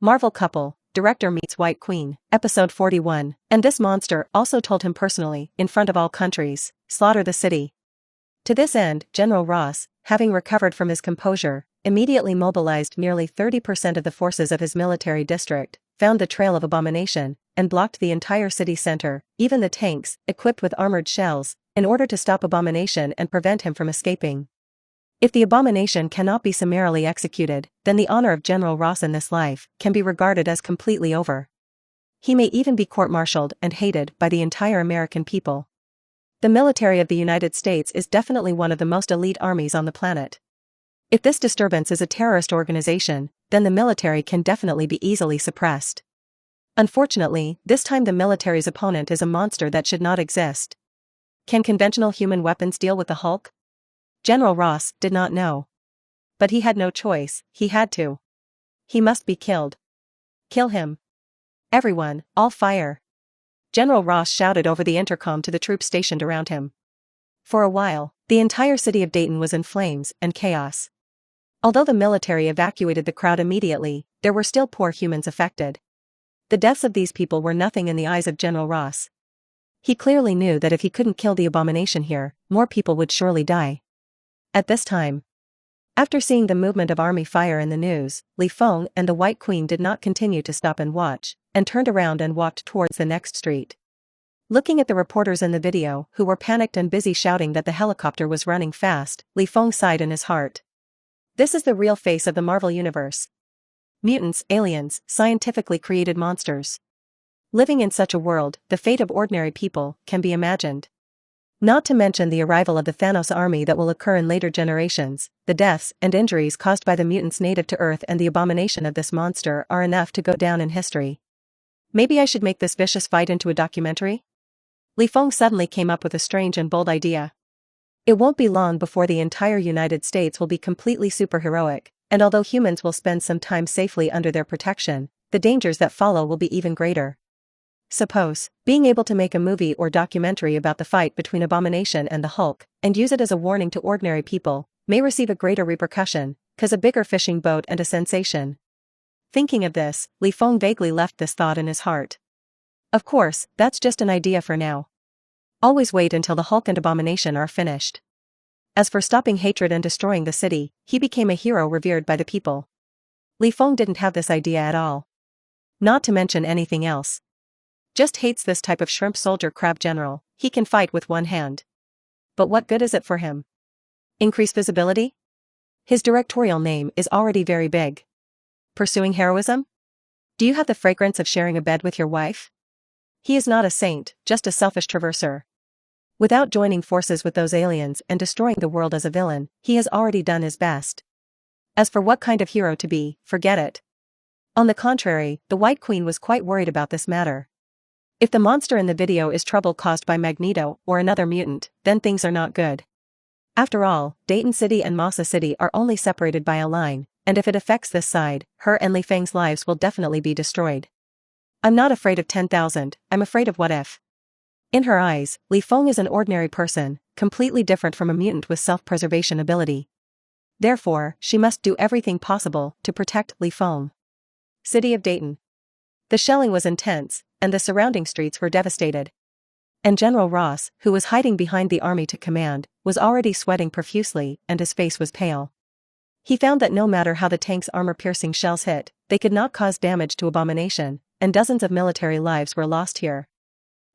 Marvel couple, director meets White Queen, episode 41, and this monster also told him personally, in front of all countries, slaughter the city. To this end, General Ross, having recovered from his composure, immediately mobilized nearly 30% of the forces of his military district, found the trail of abomination, and blocked the entire city center, even the tanks, equipped with armored shells, in order to stop abomination and prevent him from escaping. If the abomination cannot be summarily executed, then the honor of General Ross in this life can be regarded as completely over. He may even be court-martialed and hated by the entire American people. The military of the United States is definitely one of the most elite armies on the planet. If this disturbance is a terrorist organization, then the military can definitely be easily suppressed. Unfortunately, this time the military's opponent is a monster that should not exist. Can conventional human weapons deal with the Hulk? General Ross did not know. But he had no choice, he had to. He must be killed. Kill him. Everyone, all fire. General Ross shouted over the intercom to the troops stationed around him. For a while, the entire city of Dayton was in flames and chaos. Although the military evacuated the crowd immediately, there were still poor humans affected. The deaths of these people were nothing in the eyes of General Ross. He clearly knew that if he couldn't kill the abomination here, more people would surely die. At this time, after seeing the movement of army fire in the news, Feng and the White Queen did not continue to stop and watch, and turned around and walked towards the next street. Looking at the reporters in the video, who were panicked and busy shouting that the helicopter was running fast, Feng sighed in his heart. This is the real face of the Marvel Universe. Mutants, aliens, scientifically created monsters. Living in such a world, the fate of ordinary people can be imagined. Not to mention the arrival of the Thanos army that will occur in later generations, the deaths and injuries caused by the mutants native to Earth and the abomination of this monster are enough to go down in history. Maybe I should make this vicious fight into a documentary? Feng suddenly came up with a strange and bold idea. It won't be long before the entire United States will be completely superheroic, and although humans will spend some time safely under their protection, the dangers that follow will be even greater. Suppose, being able to make a movie or documentary about the fight between Abomination and the Hulk, and use it as a warning to ordinary people, may receive a greater repercussion, cause a bigger fishing boat and a sensation. Thinking of this, Feng vaguely left this thought in his heart. Of course, that's just an idea for now. Always wait until the Hulk and Abomination are finished. As for stopping hatred and destroying the city, he became a hero revered by the people. Feng didn't have this idea at all. Not to mention anything else. Just hates this type of shrimp soldier crab general, he can fight with one hand. But what good is it for him? Increase visibility? His directorial name is already very big. Pursuing heroism? Do you have the fragrance of sharing a bed with your wife? He is not a saint, just a selfish traverser. Without joining forces with those aliens and destroying the world as a villain, he has already done his best. As for what kind of hero to be, forget it. On the contrary, the White Queen was quite worried about this matter. If the monster in the video is trouble caused by Magneto or another mutant, then things are not good. After all, Dayton City and Massa City are only separated by a line, and if it affects this side, her and Feng's lives will definitely be destroyed. I'm not afraid of 10,000, I'm afraid of what if. In her eyes, Feng is an ordinary person, completely different from a mutant with self-preservation ability. Therefore, she must do everything possible to protect Feng. City of Dayton. The shelling was intense, and the surrounding streets were devastated. And General Ross, who was hiding behind the army to command, was already sweating profusely and his face was pale. He found that no matter how the tank's armor-piercing shells hit, they could not cause damage to Abomination, and dozens of military lives were lost here.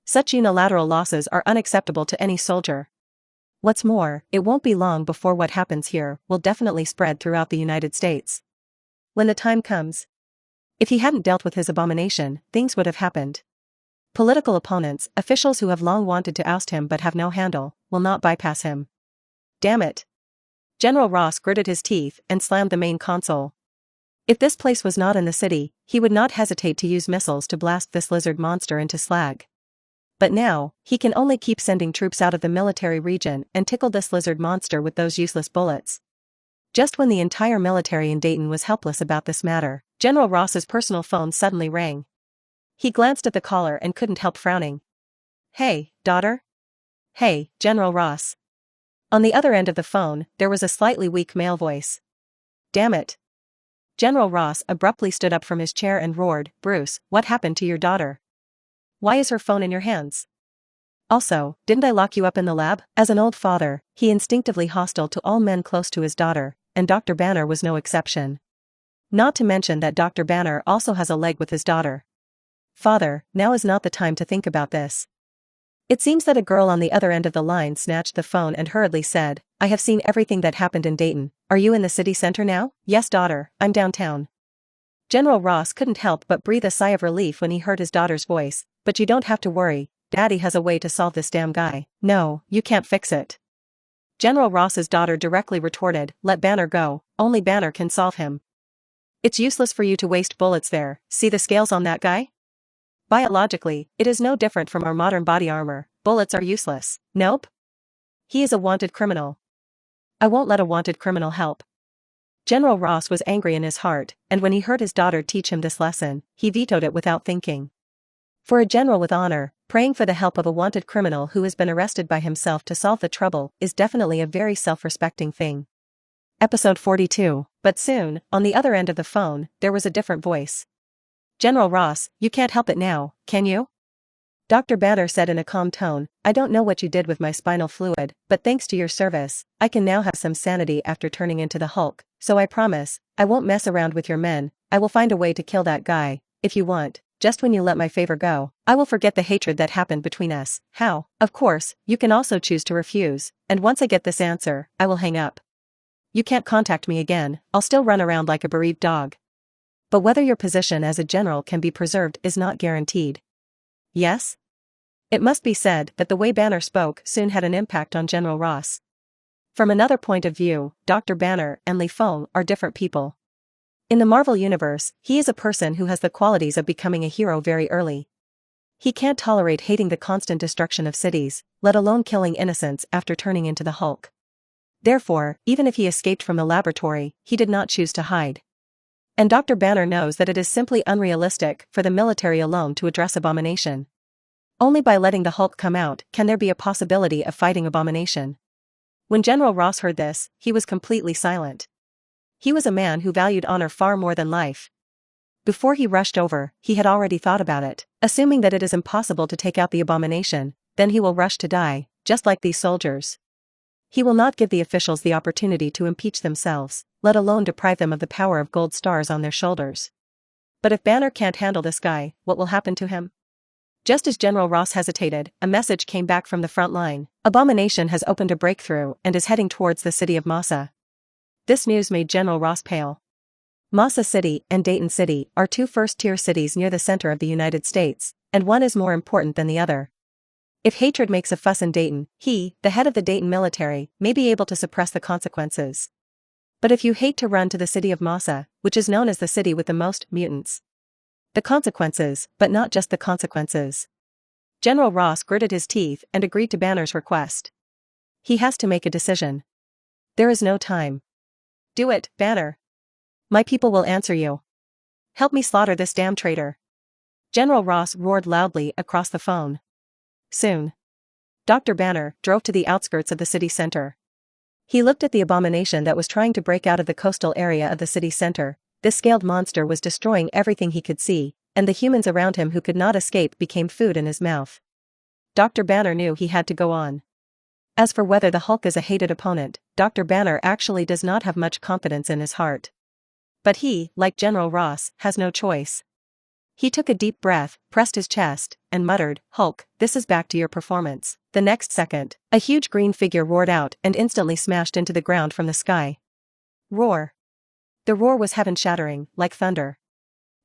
Such unilateral losses are unacceptable to any soldier. What's more, it won't be long before what happens here will definitely spread throughout the United States. When the time comes. If he hadn't dealt with his abomination, things would have happened. Political opponents, officials who have long wanted to oust him but have no handle, will not bypass him. Damn it. General Ross gritted his teeth and slammed the main console. If this place was not in the city, he would not hesitate to use missiles to blast this lizard monster into slag. But now, he can only keep sending troops out of the military region and tickle this lizard monster with those useless bullets. Just when the entire military in Dayton was helpless about this matter, General Ross's personal phone suddenly rang. He glanced at the caller and couldn't help frowning. Hey, daughter? Hey, General Ross. On the other end of the phone, there was a slightly weak male voice. Damn it. General Ross abruptly stood up from his chair and roared, "Bruce, what happened to your daughter? Why is her phone in your hands? Also, didn't I lock you up in the lab?" As an old father, he instinctively hostile to all men close to his daughter, and Dr. Banner was no exception. Not to mention that Dr. Banner also has a leg with his daughter. "Father, now is not the time to think about this." It seems that a girl on the other end of the line snatched the phone and hurriedly said, "I have seen everything that happened in Dayton. Are you in the city center now?" "Yes, daughter, I'm downtown." General Ross couldn't help but breathe a sigh of relief when he heard his daughter's voice. "But you don't have to worry, Daddy has a way to solve this damn guy." "No, you can't fix it." General Ross's daughter directly retorted, "Let Banner go, only Banner can solve him. It's useless for you to waste bullets there, see the scales on that guy? Biologically, it is no different from our modern body armor, bullets are useless." "Nope. He is a wanted criminal. I won't let a wanted criminal help." General Ross was angry in his heart, and when he heard his daughter teach him this lesson, he vetoed it without thinking. For a general with honor, praying for the help of a wanted criminal who has been arrested by himself to solve the trouble is definitely a very self-respecting thing. Episode 42. But soon, on the other end of the phone, there was a different voice. "General Ross, you can't help it now, can you?" Dr. Banner said in a calm tone, "I don't know what you did with my spinal fluid, but thanks to your service, I can now have some sanity after turning into the Hulk, so I promise, I won't mess around with your men. I will find a way to kill that guy, if you want. Just when you let my favor go, I will forget the hatred that happened between us." "How?" "Of course, you can also choose to refuse, and once I get this answer, I will hang up. You can't contact me again, I'll still run around like a bereaved dog. But whether your position as a general can be preserved is not guaranteed." "Yes?" It must be said that the way Banner spoke soon had an impact on General Ross. From another point of view, Dr. Banner and Feng are different people. In the Marvel Universe, he is a person who has the qualities of becoming a hero very early. He can't tolerate hating the constant destruction of cities, let alone killing innocents after turning into the Hulk. Therefore, even if he escaped from the laboratory, he did not choose to hide. And Dr. Banner knows that it is simply unrealistic for the military alone to address Abomination. Only by letting the Hulk come out can there be a possibility of fighting Abomination. When General Ross heard this, he was completely silent. He was a man who valued honor far more than life. Before he rushed over, he had already thought about it. Assuming that it is impossible to take out the Abomination, then he will rush to die, just like these soldiers. He will not give the officials the opportunity to impeach themselves, let alone deprive them of the power of gold stars on their shoulders. But if Banner can't handle this guy, what will happen to him? Just as General Ross hesitated, a message came back from the front line. Abomination has opened a breakthrough and is heading towards the city of Massa. This news made General Ross pale. Massa City and Dayton City are two first-tier cities near the center of the United States, and one is more important than the other. If hatred makes a fuss in Dayton, he, the head of the Dayton military, may be able to suppress the consequences. But if you hate to run to the city of Massa, which is known as the city with the most mutants. The consequences, but not just the consequences. General Ross gritted his teeth and agreed to Banner's request. He has to make a decision. There is no time. "Do it, Banner. My people will answer you. Help me slaughter this damn traitor." General Ross roared loudly across the phone. Soon, Dr. Banner drove to the outskirts of the city center. He looked at the abomination that was trying to break out of the coastal area of the city center. This scaled monster was destroying everything he could see, and the humans around him who could not escape became food in his mouth. Dr. Banner knew he had to go on. As for whether the Hulk is a hated opponent, Dr. Banner actually does not have much confidence in his heart. But he, like General Ross, has no choice. He took a deep breath, pressed his chest, and muttered, "Hulk, this is back to your performance." The next second, a huge green figure roared out and instantly smashed into the ground from the sky. Roar. The roar was heaven-shattering, like thunder.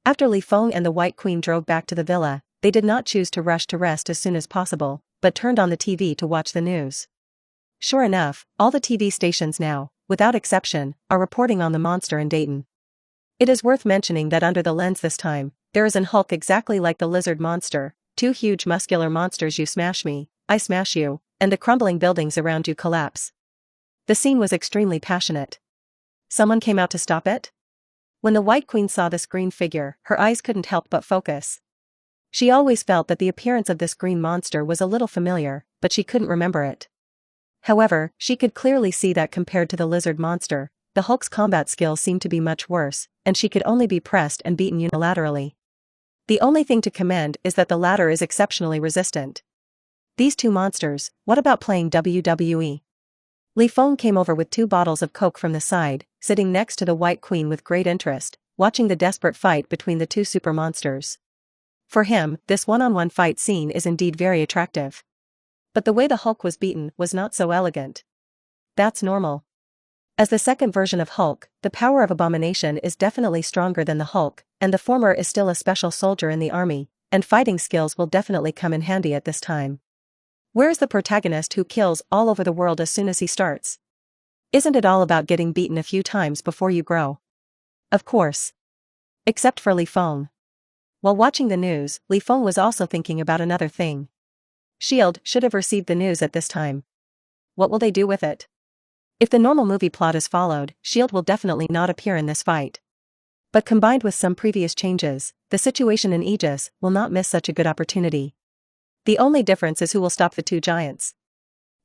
After Feng and the White Queen drove back to the villa, they did not choose to rush to rest as soon as possible, but turned on the TV to watch the news. Sure enough, all the TV stations now, without exception, are reporting on the monster in Dayton. It is worth mentioning that under the lens this time, there is an Hulk exactly like the lizard monster, two huge muscular monsters. You smash me, I smash you, and the crumbling buildings around you collapse. The scene was extremely passionate. Someone came out to stop it? When the White Queen saw this green figure, her eyes couldn't help but focus. She always felt that the appearance of this green monster was a little familiar, but she couldn't remember it. However, she could clearly see that compared to the lizard monster, the Hulk's combat skills seemed to be much worse, and she could only be pressed and beaten unilaterally. The only thing to commend is that the latter is exceptionally resistant. These two monsters, what about playing WWE? Feng came over with 2 bottles of Coke from the side, sitting next to the White Queen with great interest, watching the desperate fight between the 2 super monsters. For him, this one-on-one fight scene is indeed very attractive. But the way the Hulk was beaten was not so elegant. That's normal. As the second version of Hulk, the power of Abomination is definitely stronger than the Hulk, and the former is still a special soldier in the army, and fighting skills will definitely come in handy at this time. Where is the protagonist who kills all over the world as soon as he starts? Isn't it all about getting beaten a few times before you grow? Of course. Except for Feng. While watching the news, Feng was also thinking about another thing. S.H.I.E.L.D. should have received the news at this time. What will they do with it? If the normal movie plot is followed, S.H.I.E.L.D. will definitely not appear in this fight. But combined with some previous changes, the situation in Aegis will not miss such a good opportunity. The only difference is who will stop the 2 giants.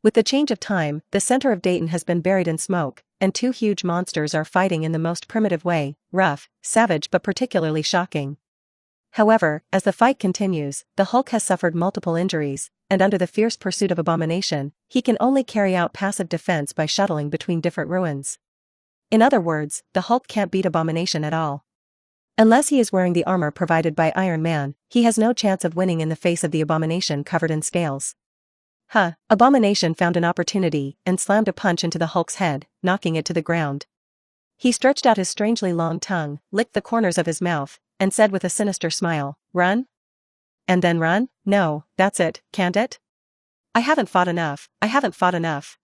With the change of time, the center of Dayton has been buried in smoke, and 2 huge monsters are fighting in the most primitive way, rough, savage but particularly shocking. However, as the fight continues, the Hulk has suffered multiple injuries, and under the fierce pursuit of Abomination, he can only carry out passive defense by shuttling between different ruins. In other words, the Hulk can't beat Abomination at all. Unless he is wearing the armor provided by Iron Man, he has no chance of winning in the face of the Abomination covered in scales. Abomination found an opportunity and slammed a punch into the Hulk's head, knocking it to the ground. He stretched out his strangely long tongue, licked the corners of his mouth, and said with a sinister smile, "Run? And then run? No, that's it, can't it? I haven't fought enough, I haven't fought enough."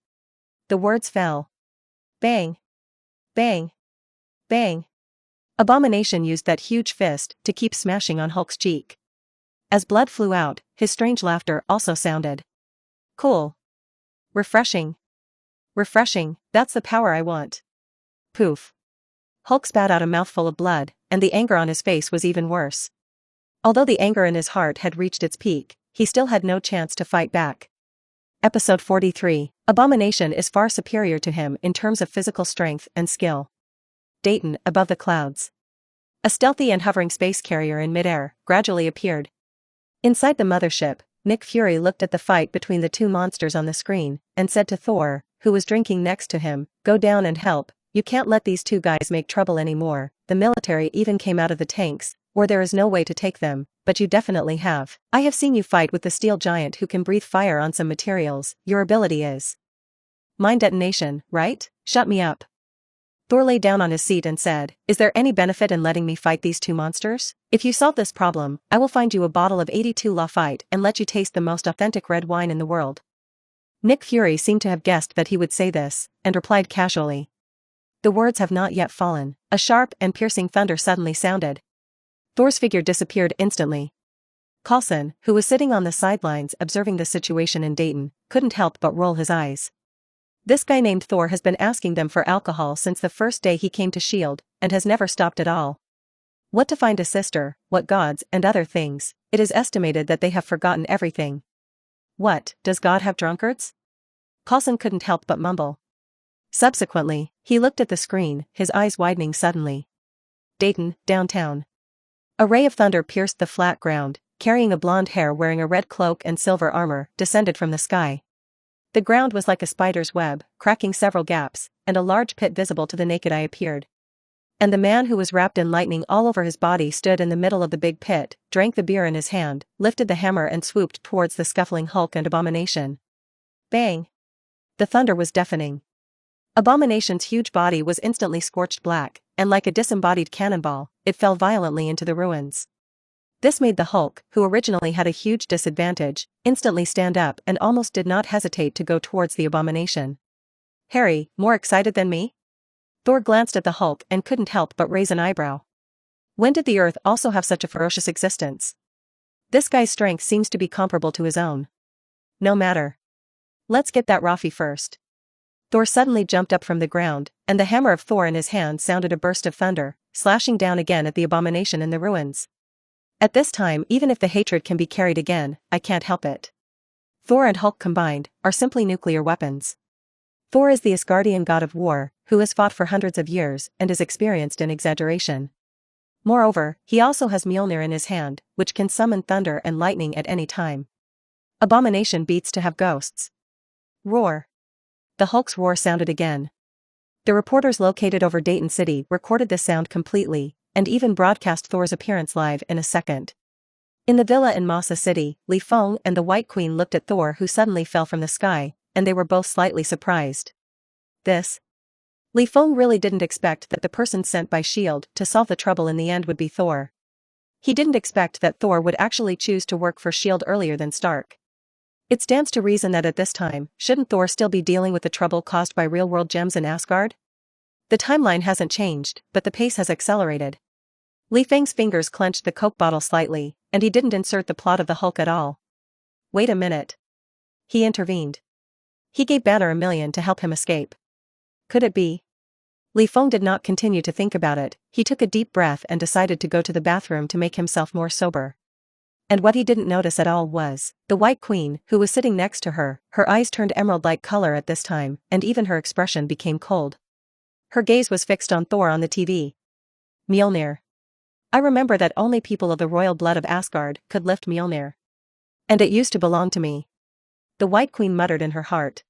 The words fell. Bang. Bang. Bang. Abomination used that huge fist to keep smashing on Hulk's cheek. As blood flew out, his strange laughter also sounded. Cool. Refreshing. Refreshing, that's the power I want. Poof. Hulk spat out a mouthful of blood, and the anger on his face was even worse. Although the anger in his heart had reached its peak, he still had no chance to fight back. Episode 43, Abomination is far superior to him in terms of physical strength and skill. Dayton, above the clouds. A stealthy and hovering space carrier in midair gradually appeared. Inside the mothership, Nick Fury looked at the fight between the 2 monsters on the screen, and said to Thor, who was drinking next to him, "Go down and help, you can't let these 2 guys make trouble anymore. The military even came out of the tanks, or there is no way to take them, but you definitely have. I have seen you fight with the steel giant who can breathe fire on some materials. Your ability is mine detonation, right? Shut me up." Thor lay down on his seat and said, "Is there any benefit in letting me fight these 2 monsters? If you solve this problem, I will find you a bottle of 82 Lafite and let you taste the most authentic red wine in the world." Nick Fury seemed to have guessed that he would say this, and replied casually. The words have not yet fallen. A sharp and piercing thunder suddenly sounded. Thor's figure disappeared instantly. Coulson, who was sitting on the sidelines observing the situation in Dayton, couldn't help but roll his eyes. This guy named Thor has been asking them for alcohol since the first day he came to S.H.I.E.L.D., and has never stopped at all. What to find a sister, what gods, and other things, it is estimated that they have forgotten everything. What, does God have drunkards? Coulson couldn't help but mumble. Subsequently, he looked at the screen, his eyes widening suddenly. Dayton, downtown. A ray of thunder pierced the flat ground, carrying a blonde hair wearing a red cloak and silver armor, descended from the sky. The ground was like a spider's web, cracking several gaps, and a large pit visible to the naked eye appeared. And the man who was wrapped in lightning all over his body stood in the middle of the big pit, drank the beer in his hand, lifted the hammer and swooped towards the scuffling Hulk and Abomination. Bang! The thunder was deafening. Abomination's huge body was instantly scorched black, and like a disembodied cannonball, it fell violently into the ruins. This made the Hulk, who originally had a huge disadvantage, instantly stand up and almost did not hesitate to go towards the Abomination. "Harry, more excited than me?" Thor glanced at the Hulk and couldn't help but raise an eyebrow. When did the Earth also have such a ferocious existence? This guy's strength seems to be comparable to his own. No matter. Let's get that Rafi first. Thor suddenly jumped up from the ground, and the hammer of Thor in his hand sounded a burst of thunder, slashing down again at the Abomination in the ruins. At this time, even if the hatred can be carried again, I can't help it. Thor and Hulk combined are simply nuclear weapons. Thor is the Asgardian god of war, who has fought for hundreds of years and is experienced in exaggeration. Moreover, he also has Mjolnir in his hand, which can summon thunder and lightning at any time. Abomination beats to have ghosts. Roar. The Hulk's roar sounded again. The reporters located over Dayton City recorded this sound completely, and even broadcast Thor's appearance live in a second. In the villa in Masa City, Feng and the White Queen looked at Thor, who suddenly fell from the sky, and they were both slightly surprised. Feng really didn't expect that the person sent by S.H.I.E.L.D. to solve the trouble in the end would be Thor. He didn't expect that Thor would actually choose to work for S.H.I.E.L.D. earlier than Stark. It stands to reason that at this time, shouldn't Thor still be dealing with the trouble caused by real-world gems in Asgard? The timeline hasn't changed, but the pace has accelerated. Feng's fingers clenched the Coke bottle slightly, and he didn't insert the plot of the Hulk at all. Wait a minute. He intervened. He gave Banner $1 million to help him escape. Could it be? Feng did not continue to think about it. He took a deep breath and decided to go to the bathroom to make himself more sober. And what he didn't notice at all was the White Queen, who was sitting next to her. Her eyes turned emerald-like color at this time, and even her expression became cold. Her gaze was fixed on Thor on the TV. Mjolnir. I remember that only people of the royal blood of Asgard could lift Mjolnir. And it used to belong to me. The White Queen muttered in her heart.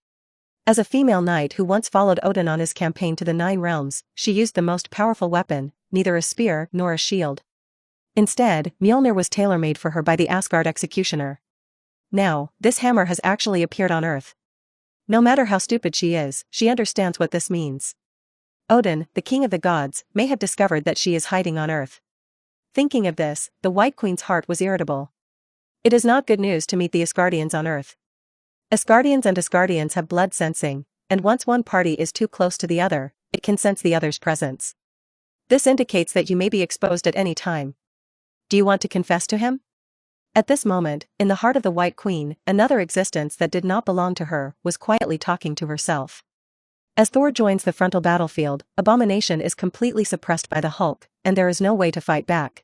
As a female knight who once followed Odin on his campaign to the Nine Realms, she used the most powerful weapon, neither a spear nor a shield. Instead, Mjolnir was tailor-made for her by the Asgard executioner. Now, this hammer has actually appeared on Earth. No matter how stupid she is, she understands what this means. Odin, the king of the gods, may have discovered that she is hiding on Earth. Thinking of this, the White Queen's heart was irritable. It is not good news to meet the Asgardians on Earth. Asgardians and Asgardians have blood sensing, and once one party is too close to the other, it can sense the other's presence. This indicates that you may be exposed at any time. Do you want to confess to him? At this moment, in the heart of the White Queen, another existence that did not belong to her was quietly talking to herself. As Thor joins the frontal battlefield, Abomination is completely suppressed by the Hulk, and there is no way to fight back.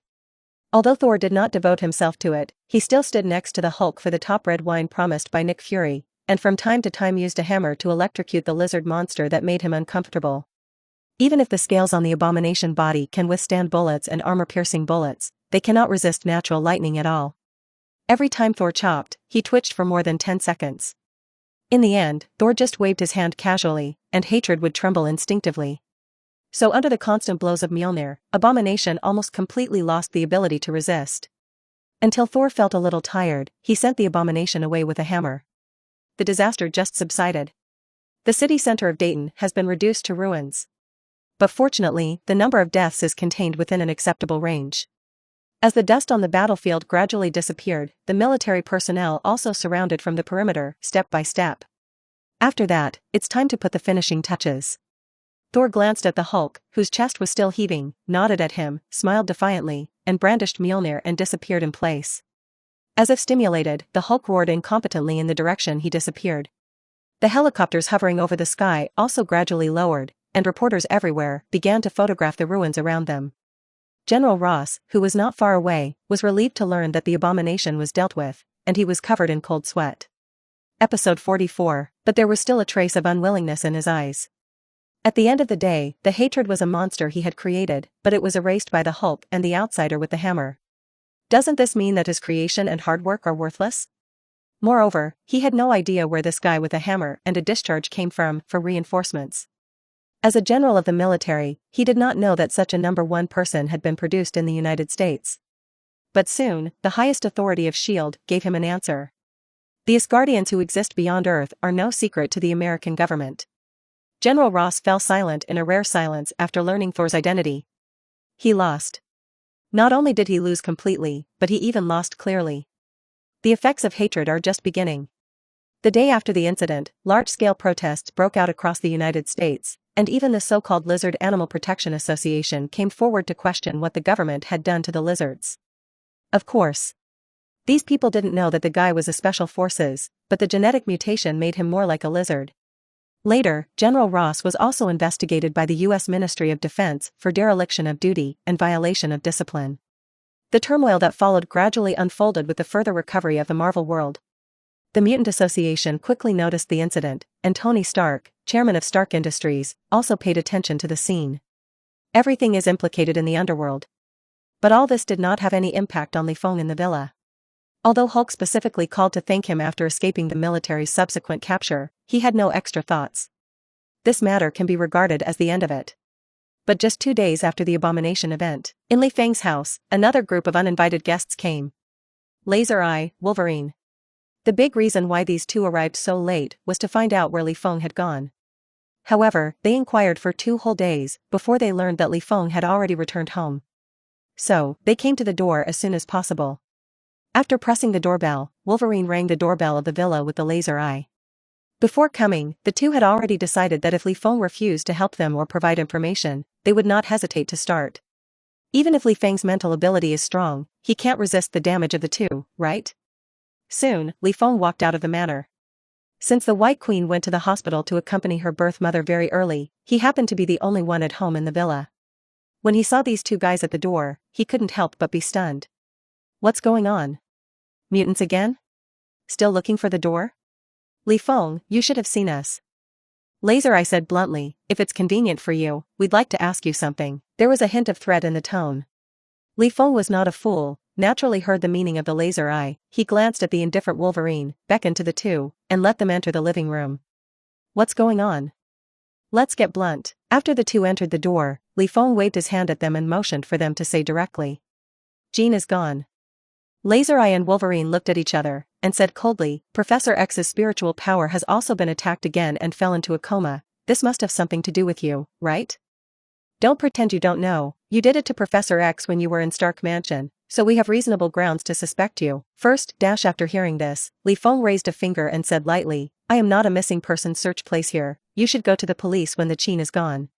Although Thor did not devote himself to it, he still stood next to the Hulk for the top red wine promised by Nick Fury, and from time to time used a hammer to electrocute the lizard monster that made him uncomfortable. Even if the scales on the Abomination body can withstand bullets and armor-piercing bullets, they cannot resist natural lightning at all. Every time Thor chopped, he twitched for more than 10 seconds. In the end, Thor just waved his hand casually, and hatred would tremble instinctively. So under the constant blows of Mjolnir, Abomination almost completely lost the ability to resist. Until Thor felt a little tired, he sent the Abomination away with a hammer. The disaster just subsided. The city center of Dayton has been reduced to ruins. But fortunately, the number of deaths is contained within an acceptable range. As the dust on the battlefield gradually disappeared, the military personnel also surrounded from the perimeter, step by step. After that, it's time to put the finishing touches. Thor glanced at the Hulk, whose chest was still heaving, nodded at him, smiled defiantly, and brandished Mjolnir and disappeared in place. As if stimulated, the Hulk roared incompetently in the direction he disappeared. The helicopters hovering over the sky also gradually lowered, and reporters everywhere began to photograph the ruins around them. General Ross, who was not far away, was relieved to learn that the Abomination was dealt with, and he was covered in cold sweat. Episode 44, but there was still a trace of unwillingness in his eyes. At the end of the day, the hatred was a monster he had created, but it was erased by the Hulk and the outsider with the hammer. Doesn't this mean that his creation and hard work are worthless? Moreover, he had no idea where this guy with a hammer and a discharge came from for reinforcements. As a general of the military, he did not know that such a number one person had been produced in the United States. But soon, the highest authority of S.H.I.E.L.D. gave him an answer. The Asgardians who exist beyond Earth are no secret to the American government. General Ross fell silent in a rare silence after learning Thor's identity. He lost. Not only did he lose completely, but he even lost clearly. The effects of hatred are just beginning. The day after the incident, large-scale protests broke out across the United States, and even the so-called Lizard Animal Protection Association came forward to question what the government had done to the lizards. Of course. These people didn't know that the guy was a special forces, but the genetic mutation made him more like a lizard. Later, General Ross was also investigated by the U.S. Ministry of Defense for dereliction of duty and violation of discipline. The turmoil that followed gradually unfolded with the further recovery of the Marvel world. The Mutant Association quickly noticed the incident, and Tony Stark, chairman of Stark Industries, also paid attention to the scene. Everything is implicated in the underworld. But all this did not have any impact on Feng in the villa. Although Hulk specifically called to thank him after escaping the military's subsequent capture, he had no extra thoughts. This matter can be regarded as the end of it. But just 2 days after the Abomination event, in Feng's house, another group of uninvited guests came. Laser-Eye, Wolverine. The big reason why these two arrived so late was to find out where Feng had gone. However, they inquired for 2 whole days before they learned that Feng had already returned home. So, they came to the door as soon as possible. After pressing the doorbell, Wolverine rang the doorbell of the villa with the Laser-Eye. Before coming, the two had already decided that if Feng refused to help them or provide information, they would not hesitate to start. Even if Feng's mental ability is strong, he can't resist the damage of the two, right? Soon, Feng walked out of the manor. Since the White Queen went to the hospital to accompany her birth mother very early, he happened to be the only one at home in the villa. When he saw these 2 guys at the door, he couldn't help but be stunned. What's going on? Mutants again? Still looking for the door? Feng, you should have seen us. Laser-Eye said bluntly, if it's convenient for you, we'd like to ask you something. There was a hint of threat in the tone. Feng was not a fool, naturally heard the meaning of the Laser-Eye. He glanced at the indifferent Wolverine, beckoned to the two, and let them enter the living room. What's going on? Let's get blunt. After the two entered the door, Feng waved his hand at them and motioned for them to say directly. Jean is gone. Laser-Eye and Wolverine looked at each other, and said coldly, Professor X's spiritual power has also been attacked again and fell into a coma. This must have something to do with you, right? Don't pretend you don't know. You did it to Professor X when you were in Stark Mansion, so we have reasonable grounds to suspect you. First, after hearing this, Feng raised a finger and said lightly, I am not a missing person search place here. You should go to the police when the Qin is gone.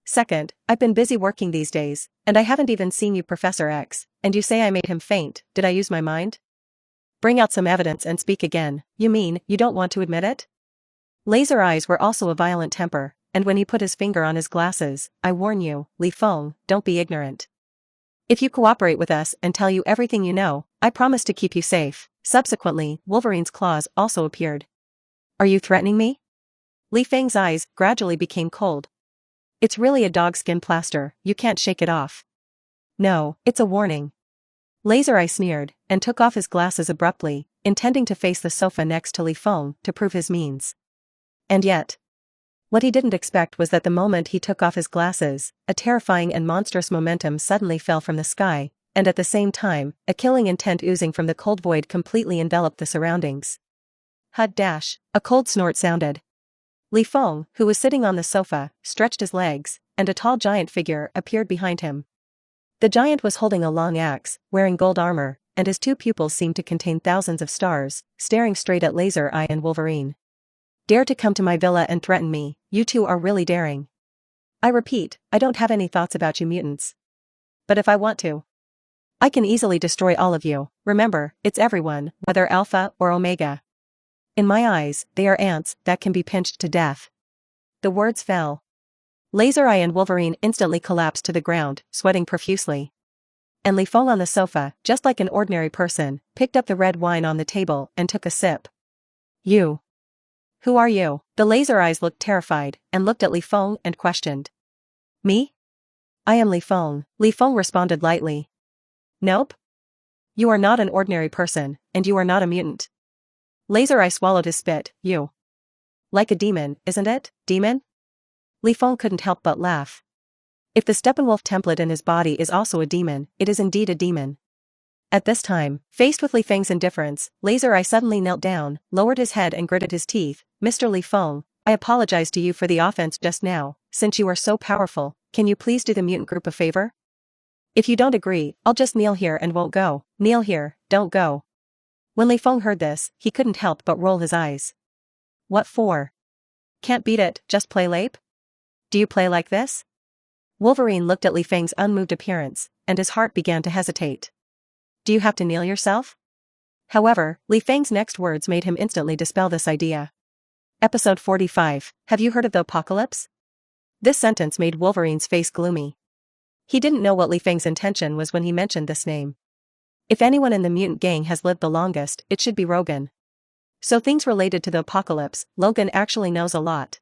Second, I've been busy working these days, and I haven't even seen you, Professor X, and you say I made him faint. Did I use my mind? Bring out some evidence and speak again. You mean, you don't want to admit it? Laser-Eyes were also a violent temper, and when he put his finger on his glasses, I warn you, Feng, don't be ignorant. If you cooperate with us and tell you everything you know, I promise to keep you safe. Subsequently, Wolverine's claws also appeared. Are you threatening me? Feng's eyes gradually became cold. It's really a dogskin plaster, you can't shake it off. No, it's a warning. Laser-Eye sneered, and took off his glasses abruptly, intending to face the sofa next to Feng to prove his means. And yet, what he didn't expect was that the moment he took off his glasses, a terrifying and monstrous momentum suddenly fell from the sky, and at the same time, a killing intent oozing from the cold void completely enveloped the surroundings. Hud dash, a cold snort sounded. Feng, who was sitting on the sofa, stretched his legs, and a tall giant figure appeared behind him. The giant was holding a long axe, wearing gold armor, and his 2 pupils seemed to contain thousands of stars, staring straight at Laser-Eye and Wolverine. Dare to come to my villa and threaten me, you two are really daring. I repeat, I don't have any thoughts about you mutants. But if I want to, I can easily destroy all of you. Remember, it's everyone, whether Alpha or Omega. In my eyes, they are ants that can be pinched to death. The words fell. Laser-Eye and Wolverine instantly collapsed to the ground, sweating profusely. And Feng on the sofa, just like an ordinary person, picked up the red wine on the table and took a sip. You. Who are you? The Laser-Eyes looked terrified, and looked at Feng and questioned. Me? I am Feng. Feng responded lightly. Nope. You are not an ordinary person, and you are not a mutant. Laser-Eye swallowed his spit. You. Like a demon, isn't it, demon? Feng couldn't help but laugh. If the Steppenwolf template in his body is also a demon, it is indeed a demon. At this time, faced with Feng's indifference, Laser-Eye suddenly knelt down, lowered his head and gritted his teeth. Mr. Feng, I apologize to you for the offense just now. Since you are so powerful, can you please do the mutant group a favor? If you don't agree, I'll just kneel here and won't go. Kneel here, don't go. When Feng heard this, he couldn't help but roll his eyes. What for? Can't beat it, just play lape? Do you play like this? Wolverine looked at Feng's unmoved appearance, and his heart began to hesitate. Do you have to kneel yourself? However, Feng's next words made him instantly dispel this idea. Episode 45, have you heard of the apocalypse? This sentence made Wolverine's face gloomy. He didn't know what Feng's intention was when he mentioned this name. If anyone in the mutant gang has lived the longest, it should be Rogan. So things related to the apocalypse, Logan actually knows a lot.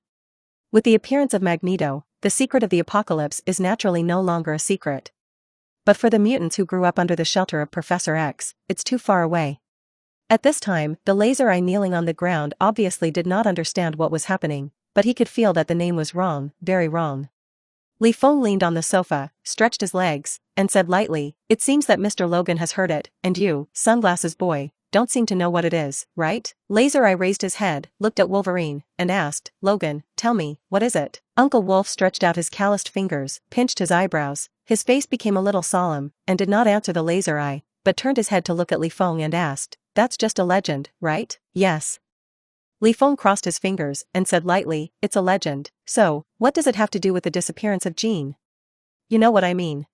With the appearance of Magneto, the secret of the apocalypse is naturally no longer a secret. But for the mutants who grew up under the shelter of Professor X, it's too far away. At this time, the laser eye kneeling on the ground obviously did not understand what was happening, but he could feel that the name was wrong, very wrong. Feng leaned on the sofa, stretched his legs, and said lightly, "It seems that Mr. Logan has heard it, and you, sunglasses boy, don't seem to know what it is, right?" Laser Eye raised his head, looked at Wolverine, and asked, "Logan, tell me, what is it?" Uncle Wolf stretched out his calloused fingers, pinched his eyebrows, his face became a little solemn, and did not answer the Laser Eye, but turned his head to look at Feng and asked, "That's just a legend, right?" "Yes." Feng crossed his fingers and said lightly, "It's a legend, so, what does it have to do with the disappearance of Jean?" "You know what I mean."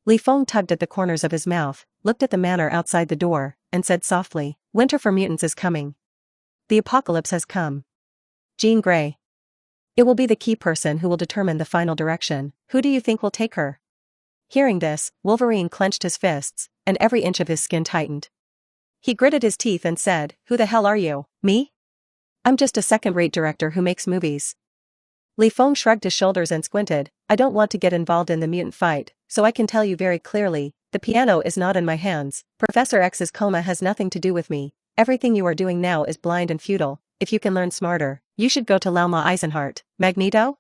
Feng tugged at the corners of his mouth, looked at the manor outside the door, and said softly, "Winter for mutants is coming. The apocalypse has come. Jean Grey. It will be the key person who will determine the final direction. Who do you think will take her?" Hearing this, Wolverine clenched his fists, and every inch of his skin tightened. He gritted his teeth and said, "Who the hell are you? Me? I'm just a second-rate director who makes movies." Feng shrugged his shoulders and squinted, "I don't want to get involved in the mutant fight, so I can tell you very clearly, the piano is not in my hands, Professor X's coma has nothing to do with me, everything you are doing now is blind and futile, if you can learn smarter, you should go to Lalma Eisenhart." "Magneto?"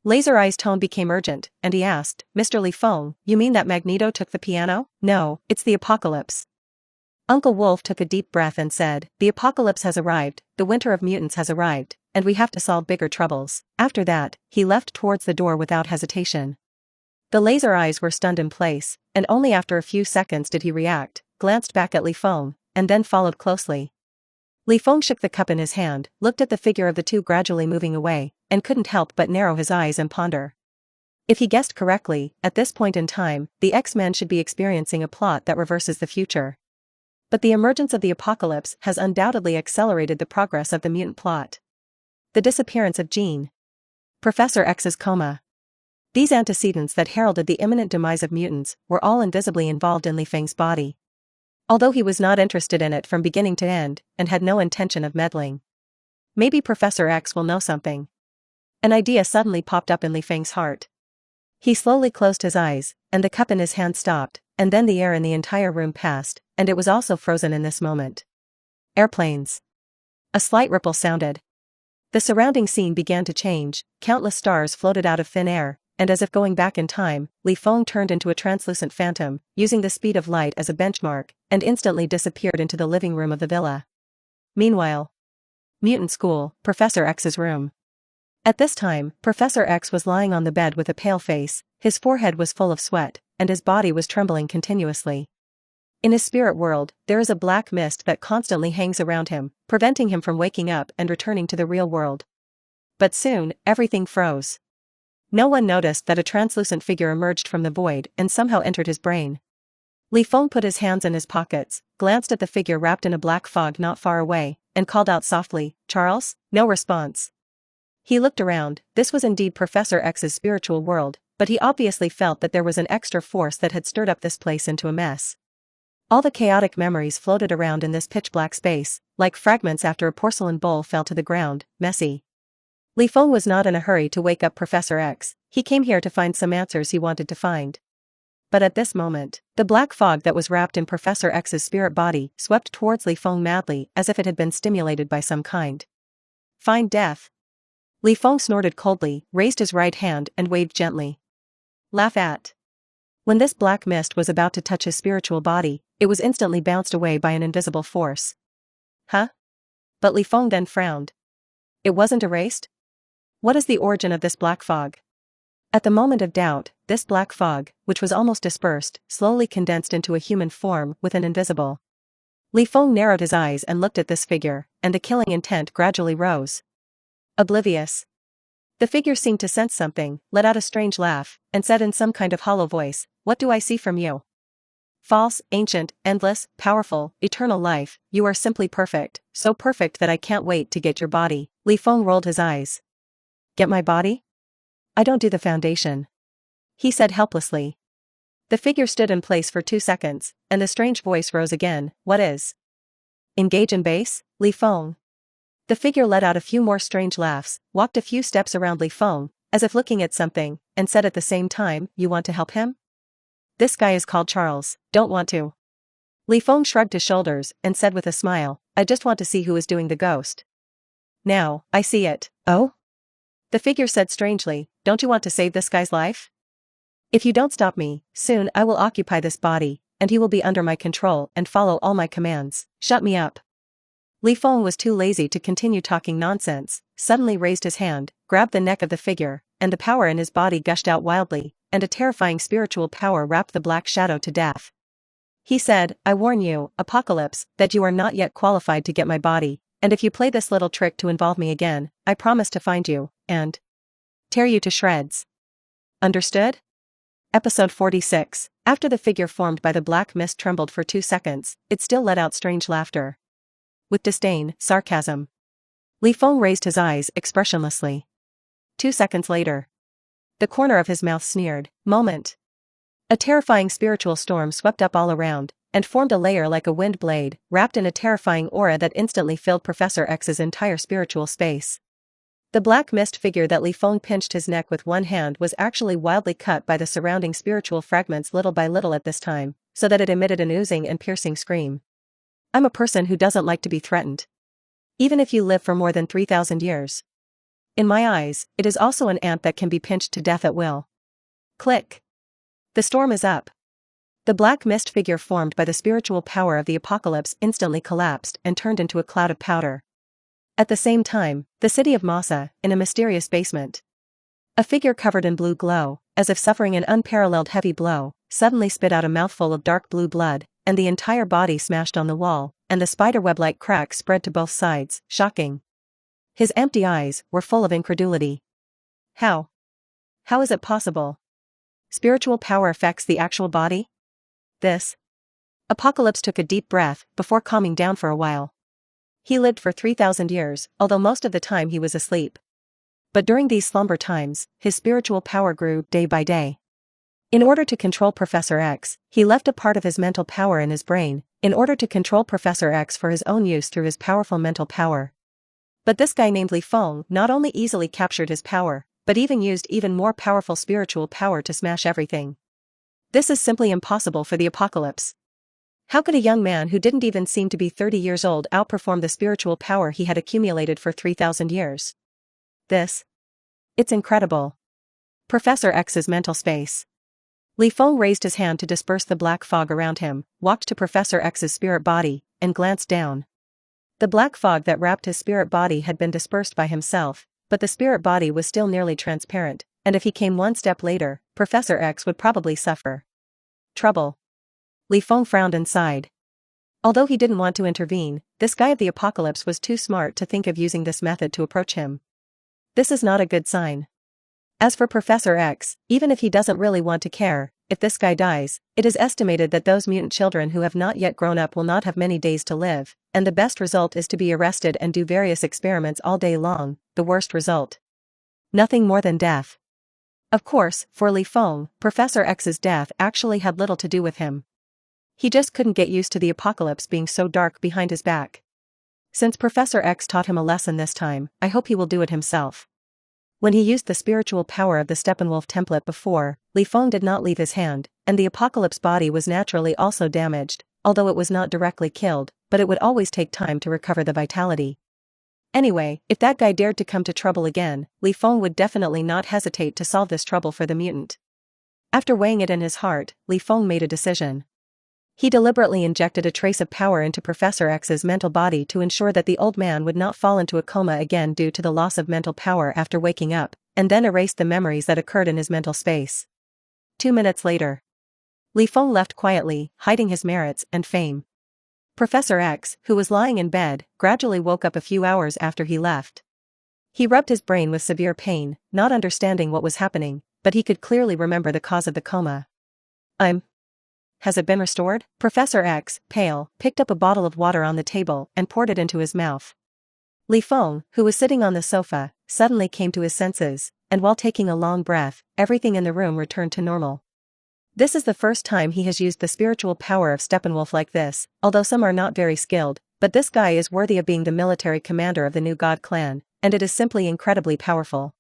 Laser Eye's tone became urgent, and he asked, "Mr. Feng, you mean that Magneto took the piano?" "No, it's the apocalypse." Uncle Wolf took a deep breath and said, "The apocalypse has arrived, the winter of mutants has arrived, and we have to solve bigger troubles." After that, he left towards the door without hesitation. The Laser Eyes were stunned in place, and only after a few seconds did he react, glanced back at Feng, and then followed closely. Feng shook the cup in his hand, looked at the figure of the two gradually moving away, and couldn't help but narrow his eyes and ponder. If he guessed correctly, at this point in time, the X-Men should be experiencing a plot that reverses the future. But the emergence of the apocalypse has undoubtedly accelerated the progress of the mutant plot. The disappearance of Jean. Professor X's coma. These antecedents that heralded the imminent demise of mutants were all invisibly involved in Feng's body. Although he was not interested in it from beginning to end, and had no intention of meddling. Maybe Professor X will know something. An idea suddenly popped up in Feng's heart. He slowly closed his eyes, and the cup in his hand stopped, and then the air in the entire room passed, and it was also frozen in this moment. Airplanes. A slight ripple sounded. The surrounding scene began to change, countless stars floated out of thin air, and as if going back in time, Feng turned into a translucent phantom, using the speed of light as a benchmark, and instantly disappeared into the living room of the villa. Meanwhile, Mutant School, Professor X's room. At this time, Professor X was lying on the bed with a pale face, his forehead was full of sweat, and his body was trembling continuously. In his spirit world, there is a black mist that constantly hangs around him, preventing him from waking up and returning to the real world. But soon, everything froze. No one noticed that a translucent figure emerged from the void and somehow entered his brain. Feng put his hands in his pockets, glanced at the figure wrapped in a black fog not far away, and called out softly, "Charles?" No response. He looked around, this was indeed Professor X's spiritual world, but he obviously felt that there was an extra force that had stirred up this place into a mess. All the chaotic memories floated around in this pitch-black space, like fragments after a porcelain bowl fell to the ground, messy. Feng was not in a hurry to wake up Professor X, he came here to find some answers he wanted to find. But at this moment, the black fog that was wrapped in Professor X's spirit body swept towards Feng madly as if it had been stimulated by some kind. "Find death." Feng snorted coldly, raised his right hand and waved gently. "Laugh at." When this black mist was about to touch his spiritual body, it was instantly bounced away by an invisible force. "Huh?" But Feng then frowned. "It wasn't erased? What is the origin of this black fog?" At the moment of doubt, this black fog, which was almost dispersed, slowly condensed into a human form with an invisible. Feng narrowed his eyes and looked at this figure, and the killing intent gradually rose. Oblivious. The figure seemed to sense something, let out a strange laugh, and said in some kind of hollow voice, "What do I see from you? False, ancient, endless, powerful, eternal life, you are simply perfect, so perfect that I can't wait to get your body." Feng rolled his eyes. "Get my body? I don't do the Foundation," he said helplessly. The figure stood in place for 2 seconds, and the strange voice rose again, "What is?" Engage in base, Li Feng. The figure let out a few more strange laughs, walked a few steps around Li Feng, as if looking at something, and said at the same time, "You want to help him? This guy is called Charles, don't want to." Li Feng shrugged his shoulders, and said with a smile, "I just want to see who is doing the ghost." "Now, I see it." "Oh?" The figure said strangely, "Don't you want to save this guy's life? If you don't stop me, soon I will occupy this body, and he will be under my control and follow all my commands. Shut me up." Li Feng was too lazy to continue talking nonsense, suddenly raised his hand, grabbed the neck of the figure, and the power in his body gushed out wildly, and a terrifying spiritual power wrapped the black shadow to death. He said, "I warn you, Apocalypse, that you are not yet qualified to get my body, and if you play this little trick to involve me again, I promise to find you, and tear you to shreds. Understood?" Episode 46. After the figure formed by the black mist trembled for 2 seconds, it still let out strange laughter. With disdain, sarcasm. Li Feng raised his eyes expressionlessly. 2 seconds later. The corner of his mouth sneered, "Moment." A terrifying spiritual storm swept up all around, and formed a layer like a wind blade, wrapped in a terrifying aura that instantly filled Professor X's entire spiritual space. The black mist figure that Li Feng pinched his neck with one hand was actually wildly cut by the surrounding spiritual fragments little by little at this time, so that it emitted an oozing and piercing scream. "I'm a person who doesn't like to be threatened. Even if you live for more than 3,000 years. In my eyes, it is also an ant that can be pinched to death at will." Click. The storm is up. The black mist figure formed by the spiritual power of the Apocalypse instantly collapsed and turned into a cloud of powder. At the same time, the city of Masa, in a mysterious basement. A figure covered in blue glow, as if suffering an unparalleled heavy blow, suddenly spit out a mouthful of dark blue blood, and the entire body smashed on the wall, and the spiderweb-like cracks spread to both sides, shocking. His empty eyes were full of incredulity. How? How is it possible? Spiritual power affects the actual body? This? Apocalypse took a deep breath before calming down for a while. He lived for 3,000 years, although most of the time he was asleep. But during these slumber times, his spiritual power grew day by day. In order to control Professor X, he left a part of his mental power in his brain, in order to control Professor X for his own use through his powerful mental power. But this guy named Li Feng not only easily captured his power, but even used even more powerful spiritual power to smash everything. This is simply impossible for the Apocalypse. How could a young man who didn't even seem to be 30 years old outperform the spiritual power he had accumulated for 3,000 years? It's incredible. Professor X's mental space. Li Feng raised his hand to disperse the black fog around him, walked to Professor X's spirit body, and glanced down. The black fog that wrapped his spirit body had been dispersed by himself, but the spirit body was still nearly transparent, and if he came one step later, Professor X would probably suffer. Trouble. Li Feng frowned and sighed. Although he didn't want to intervene, this guy of the Apocalypse was too smart to think of using this method to approach him. This is not a good sign. As for Professor X, even if he doesn't really want to care, if this guy dies, it is estimated that those mutant children who have not yet grown up will not have many days to live, and the best result is to be arrested and do various experiments all day long, the worst result. Nothing more than death. Of course, for Li Feng, Professor X's death actually had little to do with him. He just couldn't get used to the Apocalypse being so dark behind his back. Since Professor X taught him a lesson this time, I hope he will do it himself. When he used the spiritual power of the Steppenwolf template before, Li Feng did not leave his hand, and the Apocalypse body was naturally also damaged, although it was not directly killed, but it would always take time to recover the vitality. Anyway, if that guy dared to come to trouble again, Li Feng would definitely not hesitate to solve this trouble for the mutant. After weighing it in his heart, Li Feng made a decision. He deliberately injected a trace of power into Professor X's mental body to ensure that the old man would not fall into a coma again due to the loss of mental power after waking up, and then erased the memories that occurred in his mental space. 2 minutes later. Li Feng left quietly, hiding his merits and fame. Professor X, who was lying in bed, gradually woke up a few hours after he left. He rubbed his brain with severe pain, not understanding what was happening, but he could clearly remember the cause of the coma. Has it been restored? Professor X, pale, picked up a bottle of water on the table and poured it into his mouth. Li Feng, who was sitting on the sofa, suddenly came to his senses, and while taking a long breath, everything in the room returned to normal. This is the first time he has used the spiritual power of Steppenwolf like this, although some are not very skilled, But this guy is worthy of being the military commander of the new God clan, and it is simply incredibly powerful.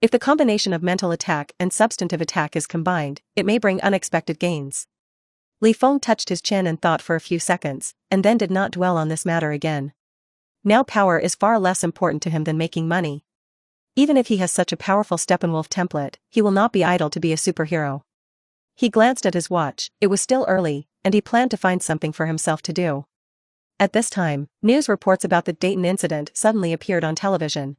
If the combination of mental attack and substantive attack is combined, it may bring unexpected gains. Li Feng touched his chin and thought for a few seconds, and then did not dwell on this matter again. Now power is far less important to him than making money. Even if he has such a powerful Steppenwolf template, he will not be idle to be a superhero. He glanced at his watch, it was still early, and he planned to find something for himself to do. At this time, news reports about the Dayton incident suddenly appeared on television.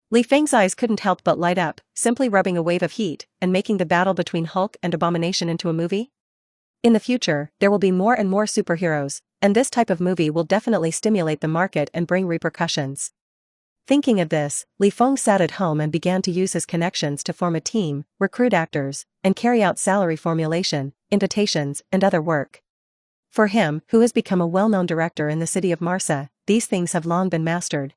Li Feng's eyes couldn't help but light up, simply rubbing a wave of heat, and making the battle between Hulk and Abomination into a movie? In the future, there will be more and more superheroes, and this type of movie will definitely stimulate the market and bring repercussions. Thinking of this, Li Feng sat at home and began to use his connections to form a team, recruit actors, and carry out salary formulation, invitations, and other work. For him, who has become a well-known director in the city of Marsa, these things have long been mastered.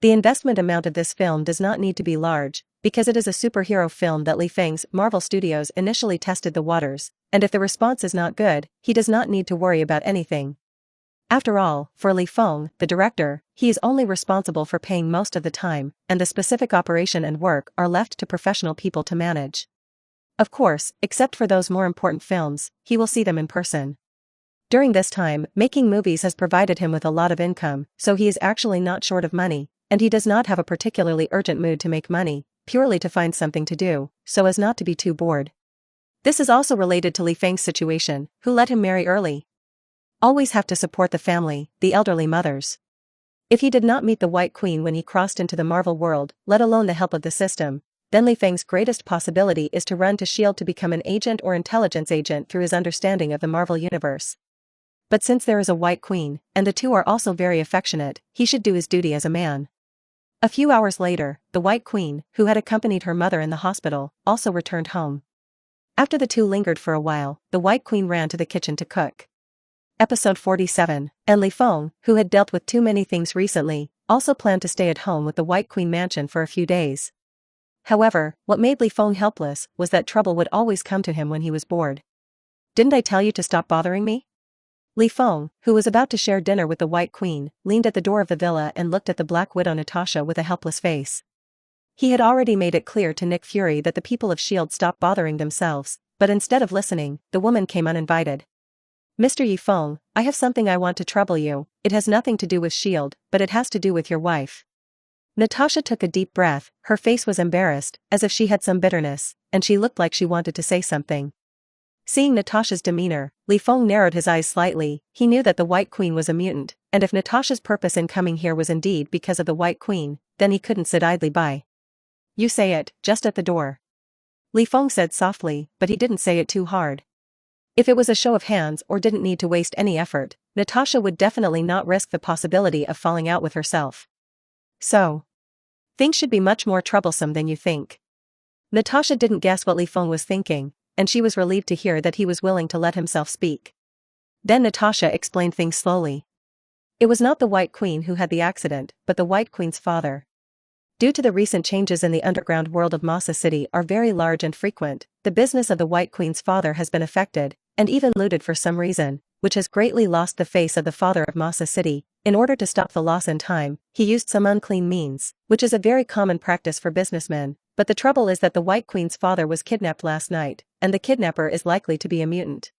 The investment amount of this film does not need to be large, because it is a superhero film that Li Feng's Marvel Studios initially tested the waters, and if the response is not good, he does not need to worry about anything. After all, for Li Feng, the director, he is only responsible for paying most of the time, and the specific operation and work are left to professional people to manage. Of course, except for those more important films, he will see them in person. During this time, making movies has provided him with a lot of income, so he is actually not short of money, and he does not have a particularly urgent mood to make money, purely to find something to do, so as not to be too bored. This is also related to Li Feng's situation, who let him marry early. Always have to support the family, the elderly mothers. If he did not meet the White Queen when he crossed into the Marvel world, let alone the help of the system, then Li Feng's greatest possibility is to run to S.H.I.E.L.D. to become an agent or intelligence agent through his understanding of the Marvel universe. But since there is a White Queen, and the two are also very affectionate, he should do his duty as a man. A few hours later, the White Queen, who had accompanied her mother in the hospital, also returned home. After the two lingered for a while, the White Queen ran to the kitchen to cook. Episode 47, and Li Feng, who had dealt with too many things recently, also planned to stay at home with the White Queen mansion for a few days. However, what made Li Feng helpless was that trouble would always come to him when he was bored. "Didn't I tell you to stop bothering me?" Li Feng, who was about to share dinner with the White Queen, leaned at the door of the villa and looked at the Black Widow Natasha with a helpless face. He had already made it clear to Nick Fury that the people of S.H.I.E.L.D. stopped bothering themselves, but instead of listening, the woman came uninvited. "Mr. Yi Feng, I have something I want to trouble you. It has nothing to do with S.H.I.E.L.D., but it has to do with your wife." Natasha took a deep breath, her face was embarrassed, as if she had some bitterness, and she looked like she wanted to say something. Seeing Natasha's demeanor, Li Feng narrowed his eyes slightly. He knew that the White Queen was a mutant, and if Natasha's purpose in coming here was indeed because of the White Queen, then he couldn't sit idly by. "You say it, just at the door." Li Feng said softly, but he didn't say it too hard. If it was a show of hands or didn't need to waste any effort, Natasha would definitely not risk the possibility of falling out with herself. "So, things should be much more troublesome than you think." Natasha didn't guess what Li Feng was thinking, and she was relieved to hear that he was willing to let himself speak. Then Natasha explained things slowly. It was not the White Queen who had the accident, but the White Queen's father. Due to the recent changes in the underground world of Masa City are very large and frequent, the business of the White Queen's father has been affected, and even looted for some reason, which has greatly lost the face of the father of Masa City. In order to stop the loss in time, he used some unclean means, which is a very common practice for businessmen, but the trouble is that the White Queen's father was kidnapped last night, and the kidnapper is likely to be a mutant.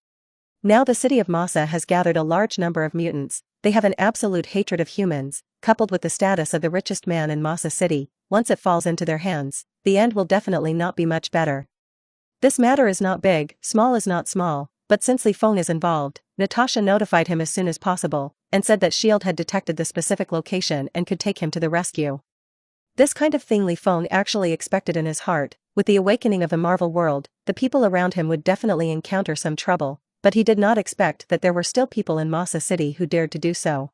Now the city of Masa has gathered a large number of mutants. They have an absolute hatred of humans, coupled with the status of the richest man in Masa City. Once it falls into their hands, the end will definitely not be much better. This matter is not big, small is not small, but since Li Feng is involved, Natasha notified him as soon as possible, and said that S.H.I.E.L.D. had detected the specific location and could take him to the rescue. This kind of thing Li Feng actually expected in his heart. With the awakening of the Marvel world, the people around him would definitely encounter some trouble, but he did not expect that there were still people in Masa City who dared to do so.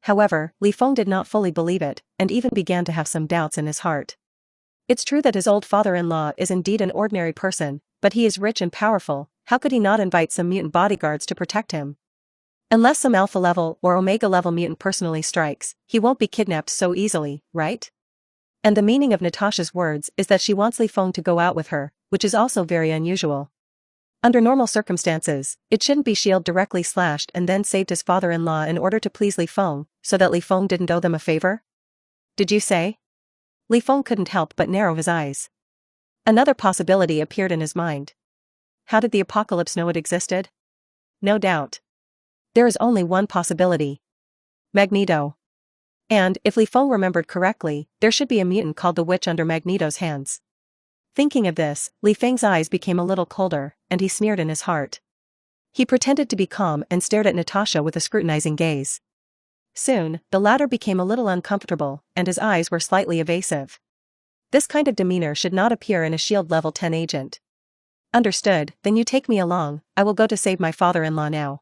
However, Li Feng did not fully believe it, and even began to have some doubts in his heart. It's true that his old father-in-law is indeed an ordinary person, but he is rich and powerful. How could he not invite some mutant bodyguards to protect him? Unless some alpha-level or omega-level mutant personally strikes, he won't be kidnapped so easily, right? And the meaning of Natasha's words is that she wants Li Feng to go out with her, which is also very unusual. Under normal circumstances, it shouldn't be S.H.I.E.L.D directly slashed and then saved his father-in-law in order to please Li Feng, so that Li Feng didn't owe them a favor? Did you say? Li Feng couldn't help but narrow his eyes. Another possibility appeared in his mind. How did the apocalypse know it existed? No doubt. There is only one possibility. Magneto. And, if Li Feng remembered correctly, there should be a mutant called the Witch under Magneto's hands. Thinking of this, Li Feng's eyes became a little colder, and he sneered in his heart. He pretended to be calm and stared at Natasha with a scrutinizing gaze. Soon, the latter became a little uncomfortable, and his eyes were slightly evasive. This kind of demeanor should not appear in a S.H.I.E.L.D level 10 agent. Understood, then you take me along, I will go to save my father-in-law now.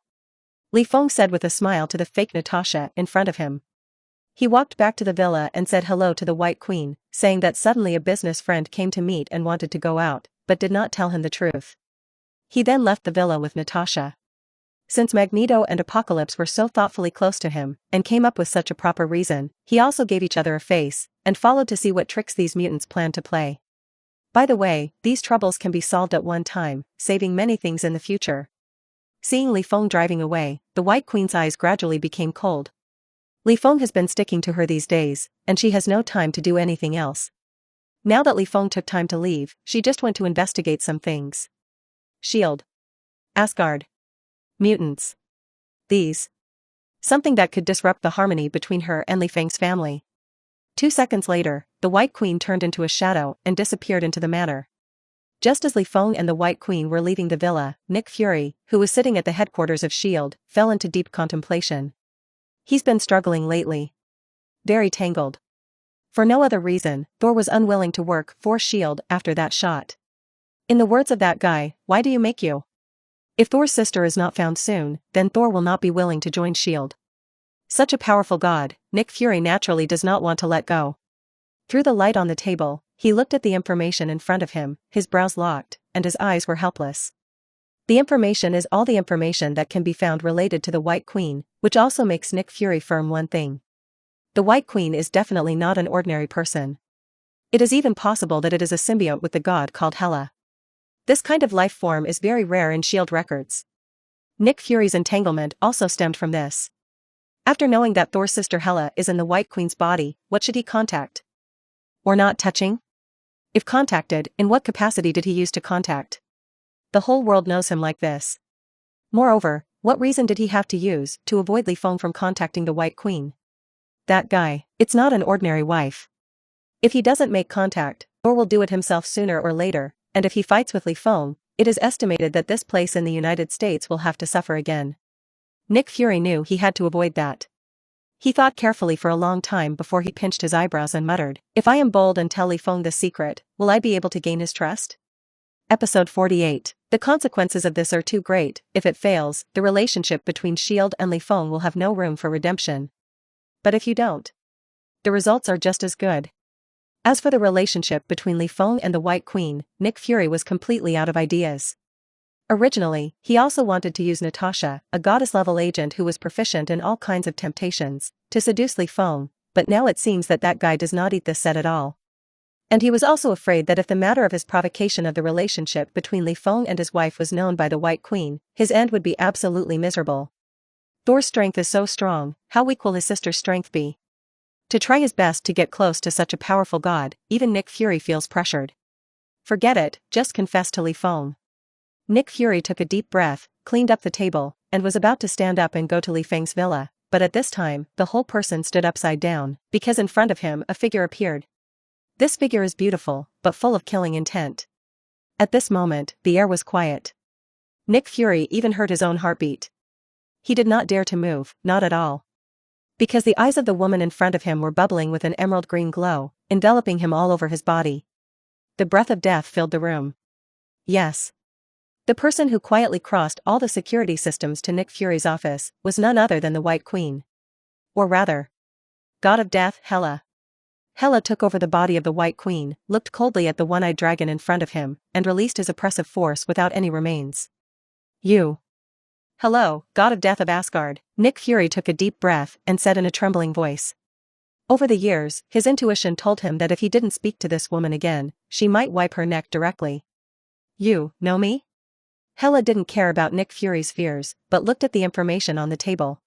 Li Feng said with a smile to the fake Natasha in front of him. He walked back to the villa and said hello to the White Queen, saying that suddenly a business friend came to meet and wanted to go out, but did not tell him the truth. He then left the villa with Natasha. Since Magneto and Apocalypse were so thoughtfully close to him, and came up with such a proper reason, he also gave each other a face, and followed to see what tricks these mutants planned to play. By the way, these troubles can be solved at one time, saving many things in the future. Seeing Li Feng driving away, the White Queen's eyes gradually became cold. Li Feng has been sticking to her these days, and she has no time to do anything else. Now that Li Feng took time to leave, she just went to investigate some things. S.H.I.E.L.D. Asgard. Mutants. These. Something that could disrupt the harmony between her and Li Feng's family. 2 seconds later, the White Queen turned into a shadow and disappeared into the manor. Just as Li Feng and the White Queen were leaving the villa, Nick Fury, who was sitting at the headquarters of S.H.I.E.L.D., fell into deep contemplation. He's been struggling lately. Very tangled. For no other reason, Thor was unwilling to work for S.H.I.E.L.D. after that shot. In the words of that guy, why do you make you? If Thor's sister is not found soon, then Thor will not be willing to join S.H.I.E.L.D. Such a powerful god, Nick Fury naturally does not want to let go. Through the light on the table, he looked at the information in front of him, his brows locked, and his eyes were helpless. The information is all the information that can be found related to the White Queen, which also makes Nick Fury firm one thing. The White Queen is definitely not an ordinary person. It is even possible that it is a symbiote with the god called Hela. This kind of life form is very rare in S.H.I.E.L.D. records. Nick Fury's entanglement also stemmed from this. After knowing that Thor's sister Hela is in the White Queen's body, what should he contact? Or not touching? If contacted, in what capacity did he use to contact? The whole world knows him like this. Moreover, what reason did he have to use to avoid Li Feng from contacting the White Queen? That guy, it's not an ordinary wife. If he doesn't make contact, Thor will do it himself sooner or later, and if he fights with Li Feng, it is estimated that this place in the United States will have to suffer again. Nick Fury knew he had to avoid that. He thought carefully for a long time before he pinched his eyebrows and muttered, if I am bold and tell Li Feng this secret, will I be able to gain his trust? Episode 48. The consequences of this are too great. If it fails, the relationship between S.H.I.E.L.D. and Li Feng will have no room for redemption. But if you don't, the results are just as good. As for the relationship between Li Feng and the White Queen, Nick Fury was completely out of ideas. Originally, he also wanted to use Natasha, a goddess-level agent who was proficient in all kinds of temptations, to seduce Li Feng, but now it seems that that guy does not eat this set at all. And he was also afraid that if the matter of his provocation of the relationship between Li Feng and his wife was known by the White Queen, his end would be absolutely miserable. Thor's strength is so strong, how weak will his sister's strength be? To try his best to get close to such a powerful god, even Nick Fury feels pressured. Forget it, just confess to Li Feng. Nick Fury took a deep breath, cleaned up the table, and was about to stand up and go to Li Feng's villa, but at this time, the whole person stood upside down, because in front of him a figure appeared. This figure is beautiful, but full of killing intent. At this moment, the air was quiet. Nick Fury even heard his own heartbeat. He did not dare to move, not at all. Because the eyes of the woman in front of him were bubbling with an emerald green glow, enveloping him all over his body. The breath of death filled the room. Yes. The person who quietly crossed all the security systems to Nick Fury's office was none other than the White Queen. Or rather, God of Death, Hela. Hela took over the body of the White Queen, looked coldly at the one-eyed dragon in front of him, and released his oppressive force without any remains. You. Hello, God of Death of Asgard. Nick Fury took a deep breath and said in a trembling voice. Over the years, his intuition told him that if he didn't speak to this woman again, she might wipe her neck directly. You know me? Hela didn't care about Nick Fury's fears, but looked at the information on the table.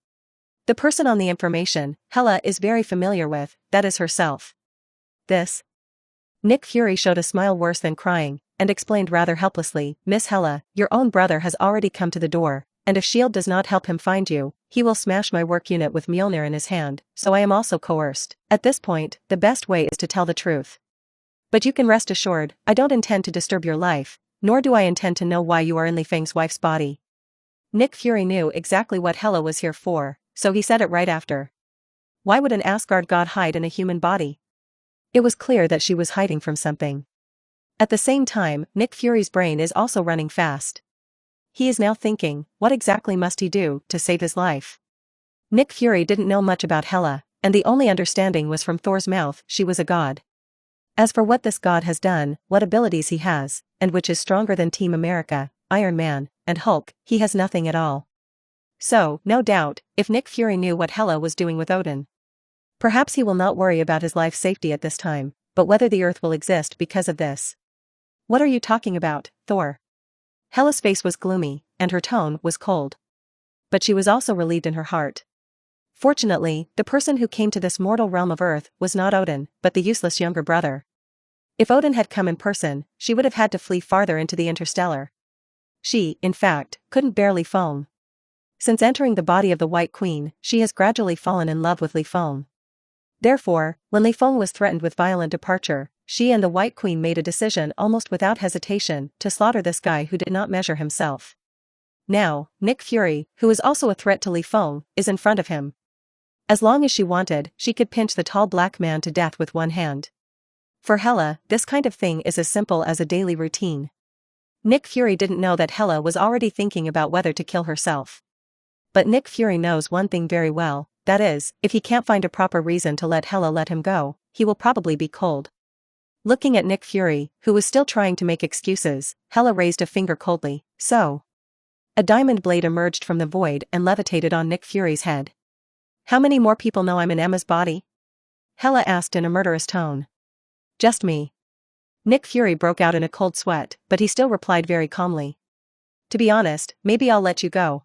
The person on the information, Hela is very familiar with, that is herself. This? Nick Fury showed a smile worse than crying, and explained rather helplessly, Miss Hela, your own brother has already come to the door, and if S.H.I.E.L.D. does not help him find you, he will smash my work unit with Mjolnir in his hand, so I am also coerced. At this point, the best way is to tell the truth. But you can rest assured, I don't intend to disturb your life, nor do I intend to know why you are in Li Feng's wife's body. Nick Fury knew exactly what Hela was here for, so he said it right after. Why would an Asgard god hide in a human body? It was clear that she was hiding from something. At the same time, Nick Fury's brain is also running fast. He is now thinking, what exactly must he do to save his life? Nick Fury didn't know much about Hela, and the only understanding was from Thor's mouth, she was a god. As for what this god has done, what abilities he has, and which is stronger than Team America, Iron Man, and Hulk, he has nothing at all. So, no doubt, if Nick Fury knew what Hela was doing with Odin, perhaps he will not worry about his life safety at this time, but whether the Earth will exist because of this. What are you talking about, Thor? Hela's face was gloomy, and her tone was cold. But she was also relieved in her heart. Fortunately, the person who came to this mortal realm of Earth was not Odin, but the useless younger brother. If Odin had come in person, she would have had to flee farther into the interstellar. She, in fact, couldn't bear Li Feng. Since entering the body of the White Queen, she has gradually fallen in love with Li Feng. Therefore, when Li Feng was threatened with violent departure, she and the White Queen made a decision almost without hesitation to slaughter this guy who did not measure himself. Now, Nick Fury, who is also a threat to Li Feng, is in front of him. As long as she wanted, she could pinch the tall black man to death with one hand. For Hela, this kind of thing is as simple as a daily routine. Nick Fury didn't know that Hela was already thinking about whether to kill herself. But Nick Fury knows one thing very well, that is, if he can't find a proper reason to let Hela let him go, he will probably be cold. Looking at Nick Fury, who was still trying to make excuses, Hela raised a finger coldly, so. A diamond blade emerged from the void and levitated on Nick Fury's head. How many more people know I'm in Emma's body? Hela asked in a murderous tone. Just me. Nick Fury broke out in a cold sweat, but he still replied very calmly. To be honest, maybe I'll let you go.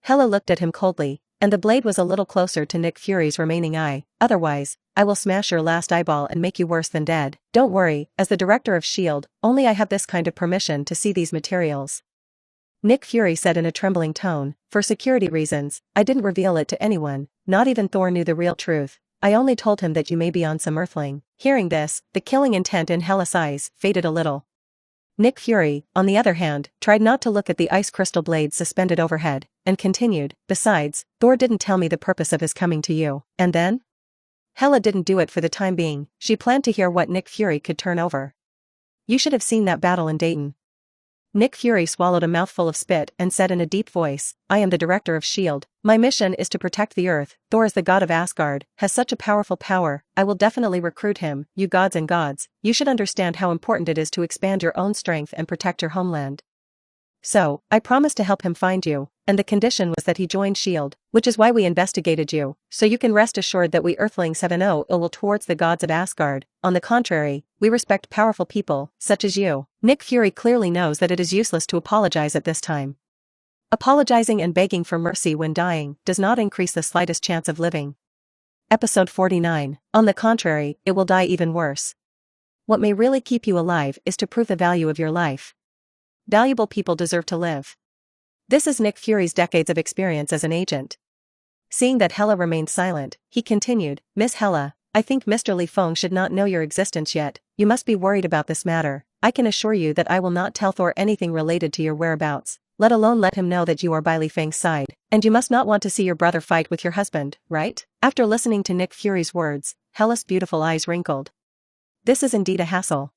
Hela looked at him coldly, and the blade was a little closer to Nick Fury's remaining eye, otherwise, I will smash your last eyeball and make you worse than dead. Don't worry, as the director of S.H.I.E.L.D., only I have this kind of permission to see these materials. Nick Fury said in a trembling tone, for security reasons, I didn't reveal it to anyone, not even Thor knew the real truth, I only told him that you may be on some Earthling. Hearing this, the killing intent in Hela's eyes faded a little. Nick Fury, on the other hand, tried not to look at the ice crystal blades suspended overhead, and continued, besides, Thor didn't tell me the purpose of his coming to you, and then? Hela didn't do it for the time being, she planned to hear what Nick Fury could turn over. You should have seen that battle in Dayton. Nick Fury swallowed a mouthful of spit and said in a deep voice, I am the director of S.H.I.E.L.D. My mission is to protect the Earth. Thor is the god of Asgard, has such a powerful power, I will definitely recruit him, you gods and gods, you should understand how important it is to expand your own strength and protect your homeland. So, I promised to help him find you, and the condition was that he joined S.H.I.E.L.D., which is why we investigated you, so you can rest assured that we Earthlings have no ill will towards the gods of Asgard. On the contrary, we respect powerful people, such as you. Nick Fury clearly knows that it is useless to apologize at this time. Apologizing and begging for mercy when dying does not increase the slightest chance of living. Episode 49. On the contrary, it will die even worse. What may really keep you alive is to prove the value of your life. Valuable people deserve to live. This is Nick Fury's decades of experience as an agent. Seeing that Hela remained silent, he continued, Miss Hela, I think Mr. Li Feng should not know your existence yet, you must be worried about this matter, I can assure you that I will not tell Thor anything related to your whereabouts, let alone let him know that you are by Li Feng's side, and you must not want to see your brother fight with your husband, right? After listening to Nick Fury's words, Hela's beautiful eyes wrinkled. This is indeed a hassle.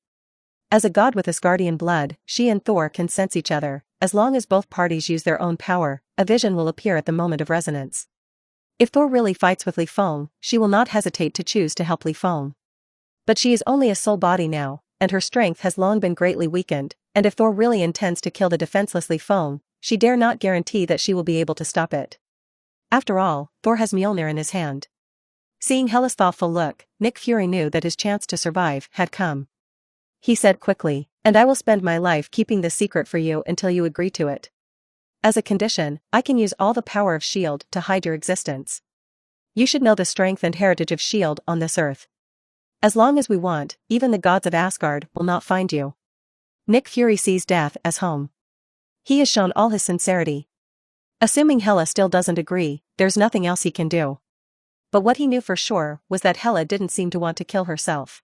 As a god with Asgardian blood, she and Thor can sense each other, as long as both parties use their own power, a vision will appear at the moment of resonance. If Thor really fights with Li Feng, she will not hesitate to choose to help Li Feng. But she is only a soul body now, and her strength has long been greatly weakened, and if Thor really intends to kill the defenseless Li Feng, she dare not guarantee that she will be able to stop it. After all, Thor has Mjolnir in his hand. Seeing Hela's thoughtful look, Nick Fury knew that his chance to survive had come. He said quickly, And I will spend my life keeping this secret for you until you agree to it. As a condition, I can use all the power of S.H.I.E.L.D. to hide your existence. You should know the strength and heritage of S.H.I.E.L.D. on this earth. As long as we want, even the gods of Asgard will not find you. Nick Fury sees death as home. He has shown all his sincerity. Assuming Hela still doesn't agree, there's nothing else he can do. But what he knew for sure was that Hela didn't seem to want to kill herself.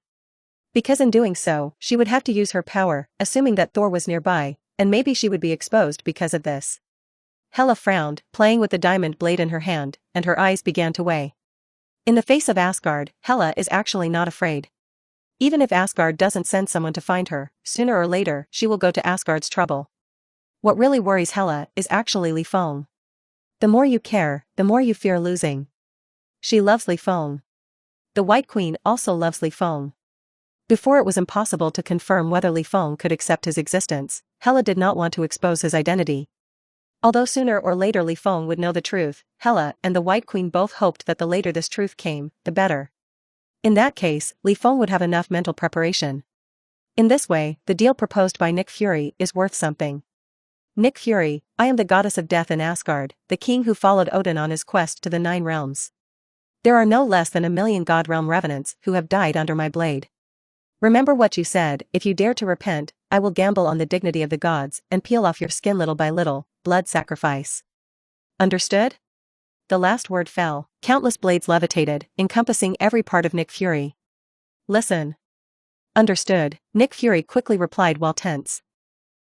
Because in doing so, she would have to use her power, assuming that Thor was nearby, and maybe she would be exposed because of this. Hela frowned, playing with the diamond blade in her hand, and her eyes began to weigh. In the face of Asgard, Hela is actually not afraid. Even if Asgard doesn't send someone to find her, sooner or later she will go to Asgard's trouble. What really worries Hela is actually Feng. The more you care, the more you fear losing. She loves Feng. The White Queen also loves Feng. Before it was impossible to confirm whether Feng could accept his existence, Hela did not want to expose his identity. Although sooner or later Feng would know the truth, Hela and the White Queen both hoped that the later this truth came, the better. In that case, Feng would have enough mental preparation. In this way, the deal proposed by Nick Fury is worth something. Nick Fury, I am the goddess of death in Asgard, the king who followed Odin on his quest to the 9 realms. There are no less than 1,000,000 God realm revenants who have died under my blade. Remember what you said, if you dare to repent, I will gamble on the dignity of the gods and peel off your skin little by little, blood sacrifice. Understood? The last word fell, countless blades levitated, encompassing every part of Nick Fury. Listen. Understood, Nick Fury quickly replied while tense.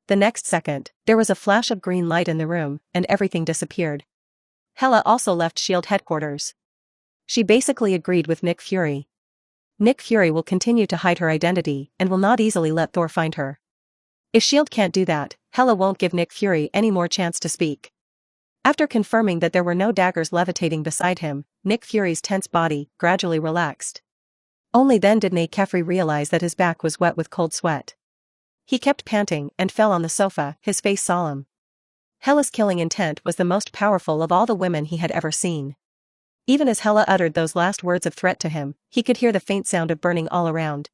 The next second, there was a flash of green light in the room, and everything disappeared. Hela also left S.H.I.E.L.D. headquarters. She basically agreed with Nick Fury. Nick Fury will continue to hide her identity and will not easily let Thor find her. If S.H.I.E.L.D. can't do that, Hela won't give Nick Fury any more chance to speak. After confirming that there were no daggers levitating beside him, Nick Fury's tense body gradually relaxed. Only then did Nick Fury realize that his back was wet with cold sweat. He kept panting and fell on the sofa, his face solemn. Hela's killing intent was the most powerful of all the women he had ever seen. Even as Hela uttered those last words of threat to him, he could hear the faint sound of burning all around.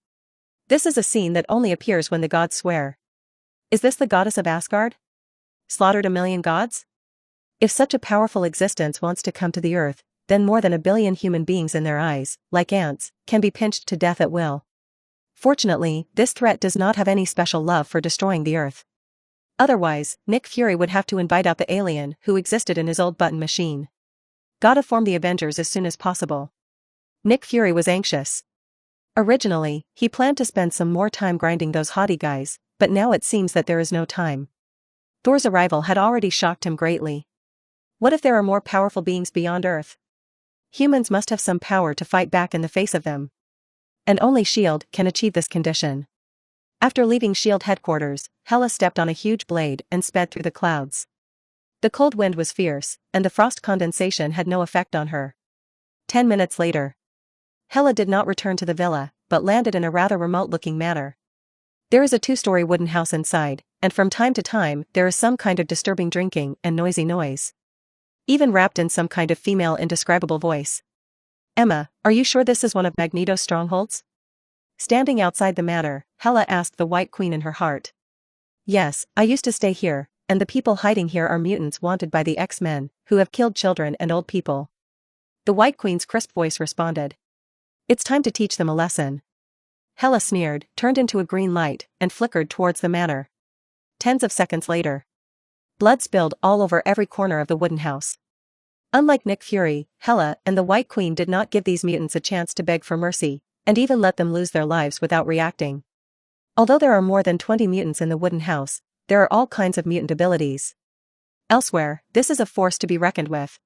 This is a scene that only appears when the gods swear. Is this the goddess of Asgard? Slaughtered 1,000,000 gods? If such a powerful existence wants to come to the earth, then more than 1 billion human beings in their eyes, like ants, can be pinched to death at will. Fortunately, this threat does not have any special love for destroying the earth. Otherwise, Nick Fury would have to invite out the alien who existed in his old button machine. Gotta form the Avengers as soon as possible. Nick Fury was anxious. Originally, he planned to spend some more time grinding those haughty guys, but now it seems that there is no time. Thor's arrival had already shocked him greatly. What if there are more powerful beings beyond Earth? Humans must have some power to fight back in the face of them. And only S.H.I.E.L.D. can achieve this condition. After leaving S.H.I.E.L.D. headquarters, Hela stepped on a huge blade and sped through the clouds. The cold wind was fierce, and the frost condensation had no effect on her. 10 minutes later. Hela did not return to the villa, but landed in a rather remote-looking manor. There is a 2-story wooden house inside, and from time to time there is some kind of disturbing drinking and noisy noise. Even wrapped in some kind of female indescribable voice. Emma, are you sure this is one of Magneto's strongholds? Standing outside the manor, Hela asked the White Queen in her heart. Yes, I used to stay here, and the people hiding here are mutants wanted by the X-Men, who have killed children and old people. The White Queen's crisp voice responded. It's time to teach them a lesson. Hela sneered, turned into a green light, and flickered towards the manor. Tens of seconds later. Blood spilled all over every corner of the wooden house. Unlike Nick Fury, Hela and the White Queen did not give these mutants a chance to beg for mercy, and even let them lose their lives without reacting. Although there are more than 20 mutants in the wooden house, there are all kinds of mutant abilities. Elsewhere, this is a force to be reckoned with.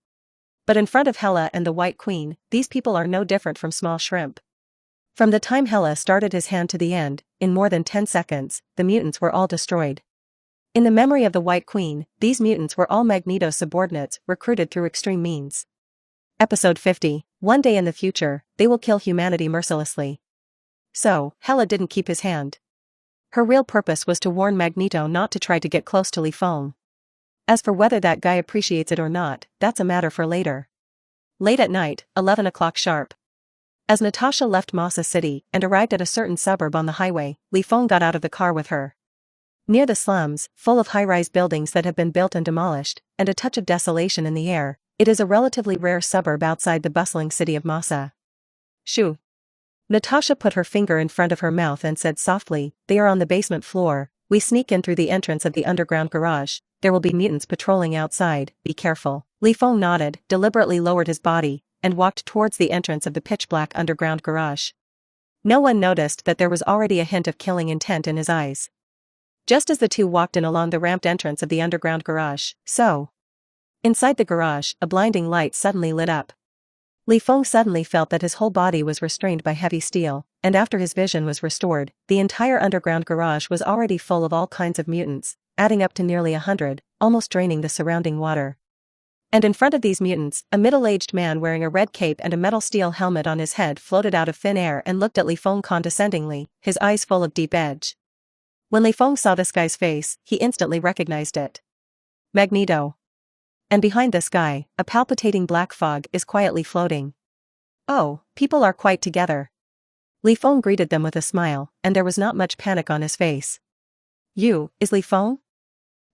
But in front of Hela and the White Queen, these people are no different from small shrimp. From the time Hela started his hand to the end, in more than 10 seconds, the mutants were all destroyed. In the memory of the White Queen, these mutants were all Magneto's subordinates recruited through extreme means. Episode 50, One day in the future, they will kill humanity mercilessly. So, Hela didn't keep his hand. Her real purpose was to warn Magneto not to try to get close to Feng. As for whether that guy appreciates it or not, that's a matter for later. Late at night, 11 o'clock sharp. As Natasha left Massa City and arrived at a certain suburb on the highway, Feng got out of the car with her. Near the slums, full of high-rise buildings that have been built and demolished, and a touch of desolation in the air, it is a relatively rare suburb outside the bustling city of Massa. Shoo. Natasha put her finger in front of her mouth and said softly, "They are on the basement floor. We sneak in through the entrance of the underground garage. There will be mutants patrolling outside, be careful." Li Feng nodded, deliberately lowered his body, and walked towards the entrance of the pitch-black underground garage. No one noticed that there was already a hint of killing intent in his eyes. Just as the two walked in along the ramped entrance of the underground garage, inside the garage, a blinding light suddenly lit up. Li Feng suddenly felt that his whole body was restrained by heavy steel, and after his vision was restored, the entire underground garage was already full of all kinds of mutants, adding up to nearly 100, almost draining the surrounding water. And in front of these mutants, a middle-aged man wearing a red cape and a metal steel helmet on his head floated out of thin air and looked at Li Feng condescendingly, his eyes full of deep edge. When Li Feng saw this guy's face, he instantly recognized it. Magneto. And behind this guy, a palpitating black fog is quietly floating. "Oh, people are quite together." Li Feng greeted them with a smile, and there was not much panic on his face. "You, is Li Feng?"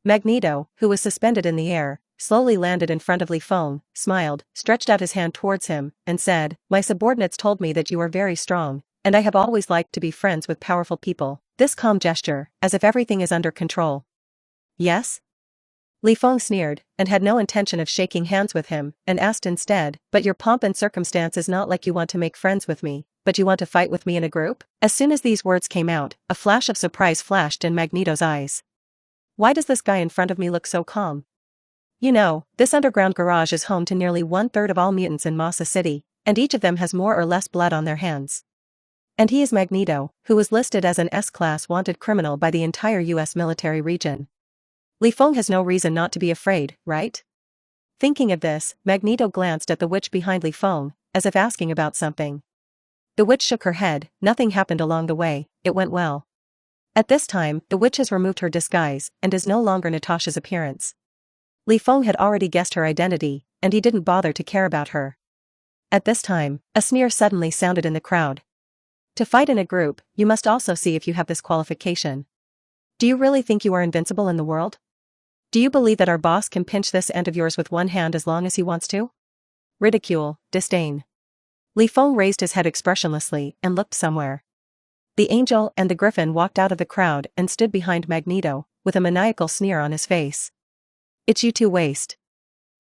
Magneto, who was suspended in the air, slowly landed in front of Li Feng, smiled, stretched out his hand towards him, and said, "My subordinates told me that you are very strong, and I have always liked to be friends with powerful people." This calm gesture, as if everything is under control. "Yes?" Li Feng sneered, and had no intention of shaking hands with him, and asked instead, "But your pomp and circumstance is not like you want to make friends with me, but you want to fight with me in a group?" As soon as these words came out, a flash of surprise flashed in Magneto's eyes. "Why does this guy in front of me look so calm? You know, this underground garage is home to nearly 1/3 of all mutants in Massa City, and each of them has more or less blood on their hands. And he is Magneto, who was listed as an S-class wanted criminal by the entire US military region. Li Feng has no reason not to be afraid, right?" Thinking of this, Magneto glanced at the witch behind Li Feng, as if asking about something. The witch shook her head. Nothing happened along the way, it went well. At this time, the witch has removed her disguise, and is no longer Natasha's appearance. Li Feng had already guessed her identity, and he didn't bother to care about her. At this time, a sneer suddenly sounded in the crowd. "To fight in a group, you must also see if you have this qualification. Do you really think you are invincible in the world? Do you believe that our boss can pinch this end of yours with one hand as long as he wants to?" Ridicule, disdain. Li Feng raised his head expressionlessly and looked somewhere. The angel and the griffin walked out of the crowd and stood behind Magneto, with a maniacal sneer on his face. "It's you two, Waste."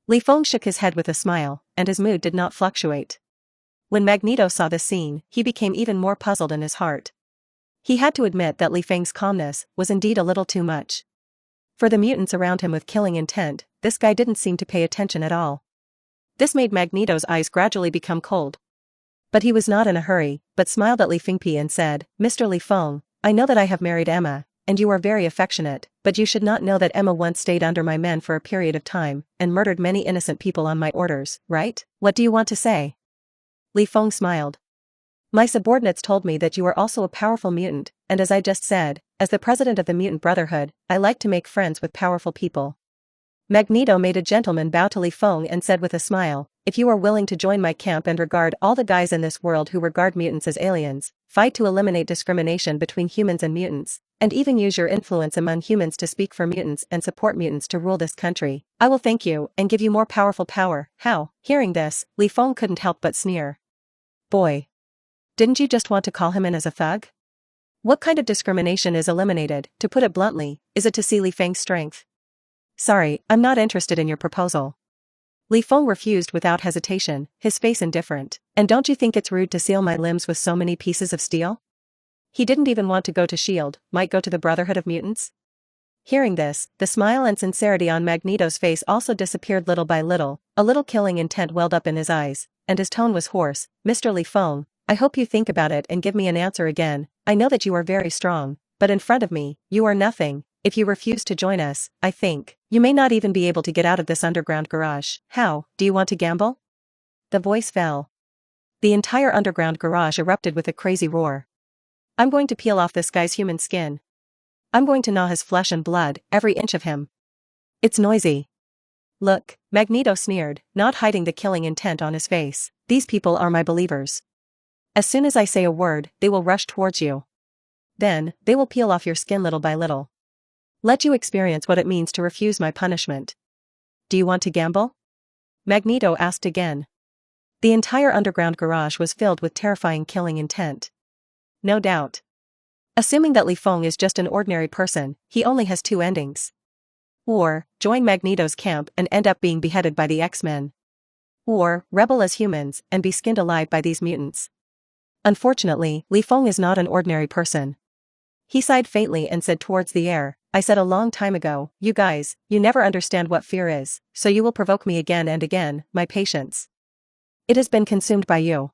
Li Feng shook his head with a smile, and his mood did not fluctuate. When Magneto saw this scene, he became even more puzzled in his heart. He had to admit that Li Feng's calmness was indeed a little too much. For the mutants around him with killing intent, this guy didn't seem to pay attention at all. This made Magneto's eyes gradually become cold. But he was not in a hurry, but smiled at Li Fengpi and said, "Mr. Li Feng, I know that I have married Emma, and you are very affectionate, but you should not know that Emma once stayed under my men for a period of time, and murdered many innocent people on my orders, right? What do you want to say?" Li Feng smiled. "My subordinates told me that you are also a powerful mutant, and as I just said, as the president of the Mutant Brotherhood, I like to make friends with powerful people." Magneto made a gentleman bow to Li Feng and said with a smile, "If you are willing to join my camp and regard all the guys in this world who regard mutants as aliens, fight to eliminate discrimination between humans and mutants, and even use your influence among humans to speak for mutants and support mutants to rule this country, I will thank you and give you more powerful power." How? Hearing this, Li Feng couldn't help but sneer. Boy. Didn't you just want to call him in as a thug? What kind of discrimination is eliminated? To put it bluntly, is it to see Li Feng's strength? "Sorry, I'm not interested in your proposal." Li Feng refused without hesitation, his face indifferent. "And don't you think it's rude to seal my limbs with so many pieces of steel?" He didn't even want to go to S.H.I.E.L.D, might go to the Brotherhood of Mutants. Hearing this, the smile and sincerity on Magneto's face also disappeared little by little, a little killing intent welled up in his eyes, and his tone was hoarse. "Mr. Li Feng, I hope you think about it and give me an answer again. I know that you are very strong, but in front of me, you are nothing. If you refuse to join us, I think, you may not even be able to get out of this underground garage. How, do you want to gamble?" The voice fell. The entire underground garage erupted with a crazy roar. "I'm going to peel off this guy's human skin. I'm going to gnaw his flesh and blood, every inch of him. It's noisy." "Look," Magneto sneered, not hiding the killing intent on his face, "these people are my believers. As soon as I say a word, they will rush towards you. Then, they will peel off your skin little by little. Let you experience what it means to refuse my punishment. Do you want to gamble? Magneto asked again. The entire underground garage was filled with terrifying killing intent. No doubt. Assuming that Feng is just an ordinary person, he only has two endings. Or, join Magneto's camp and end up being beheaded by the X-Men. Or, rebel as humans and be skinned alive by these mutants. Unfortunately, Feng is not an ordinary person. He sighed faintly and said towards the air, I said a long time ago, you guys, you never understand what fear is, so you will provoke me again and again, my patience. It has been consumed by you.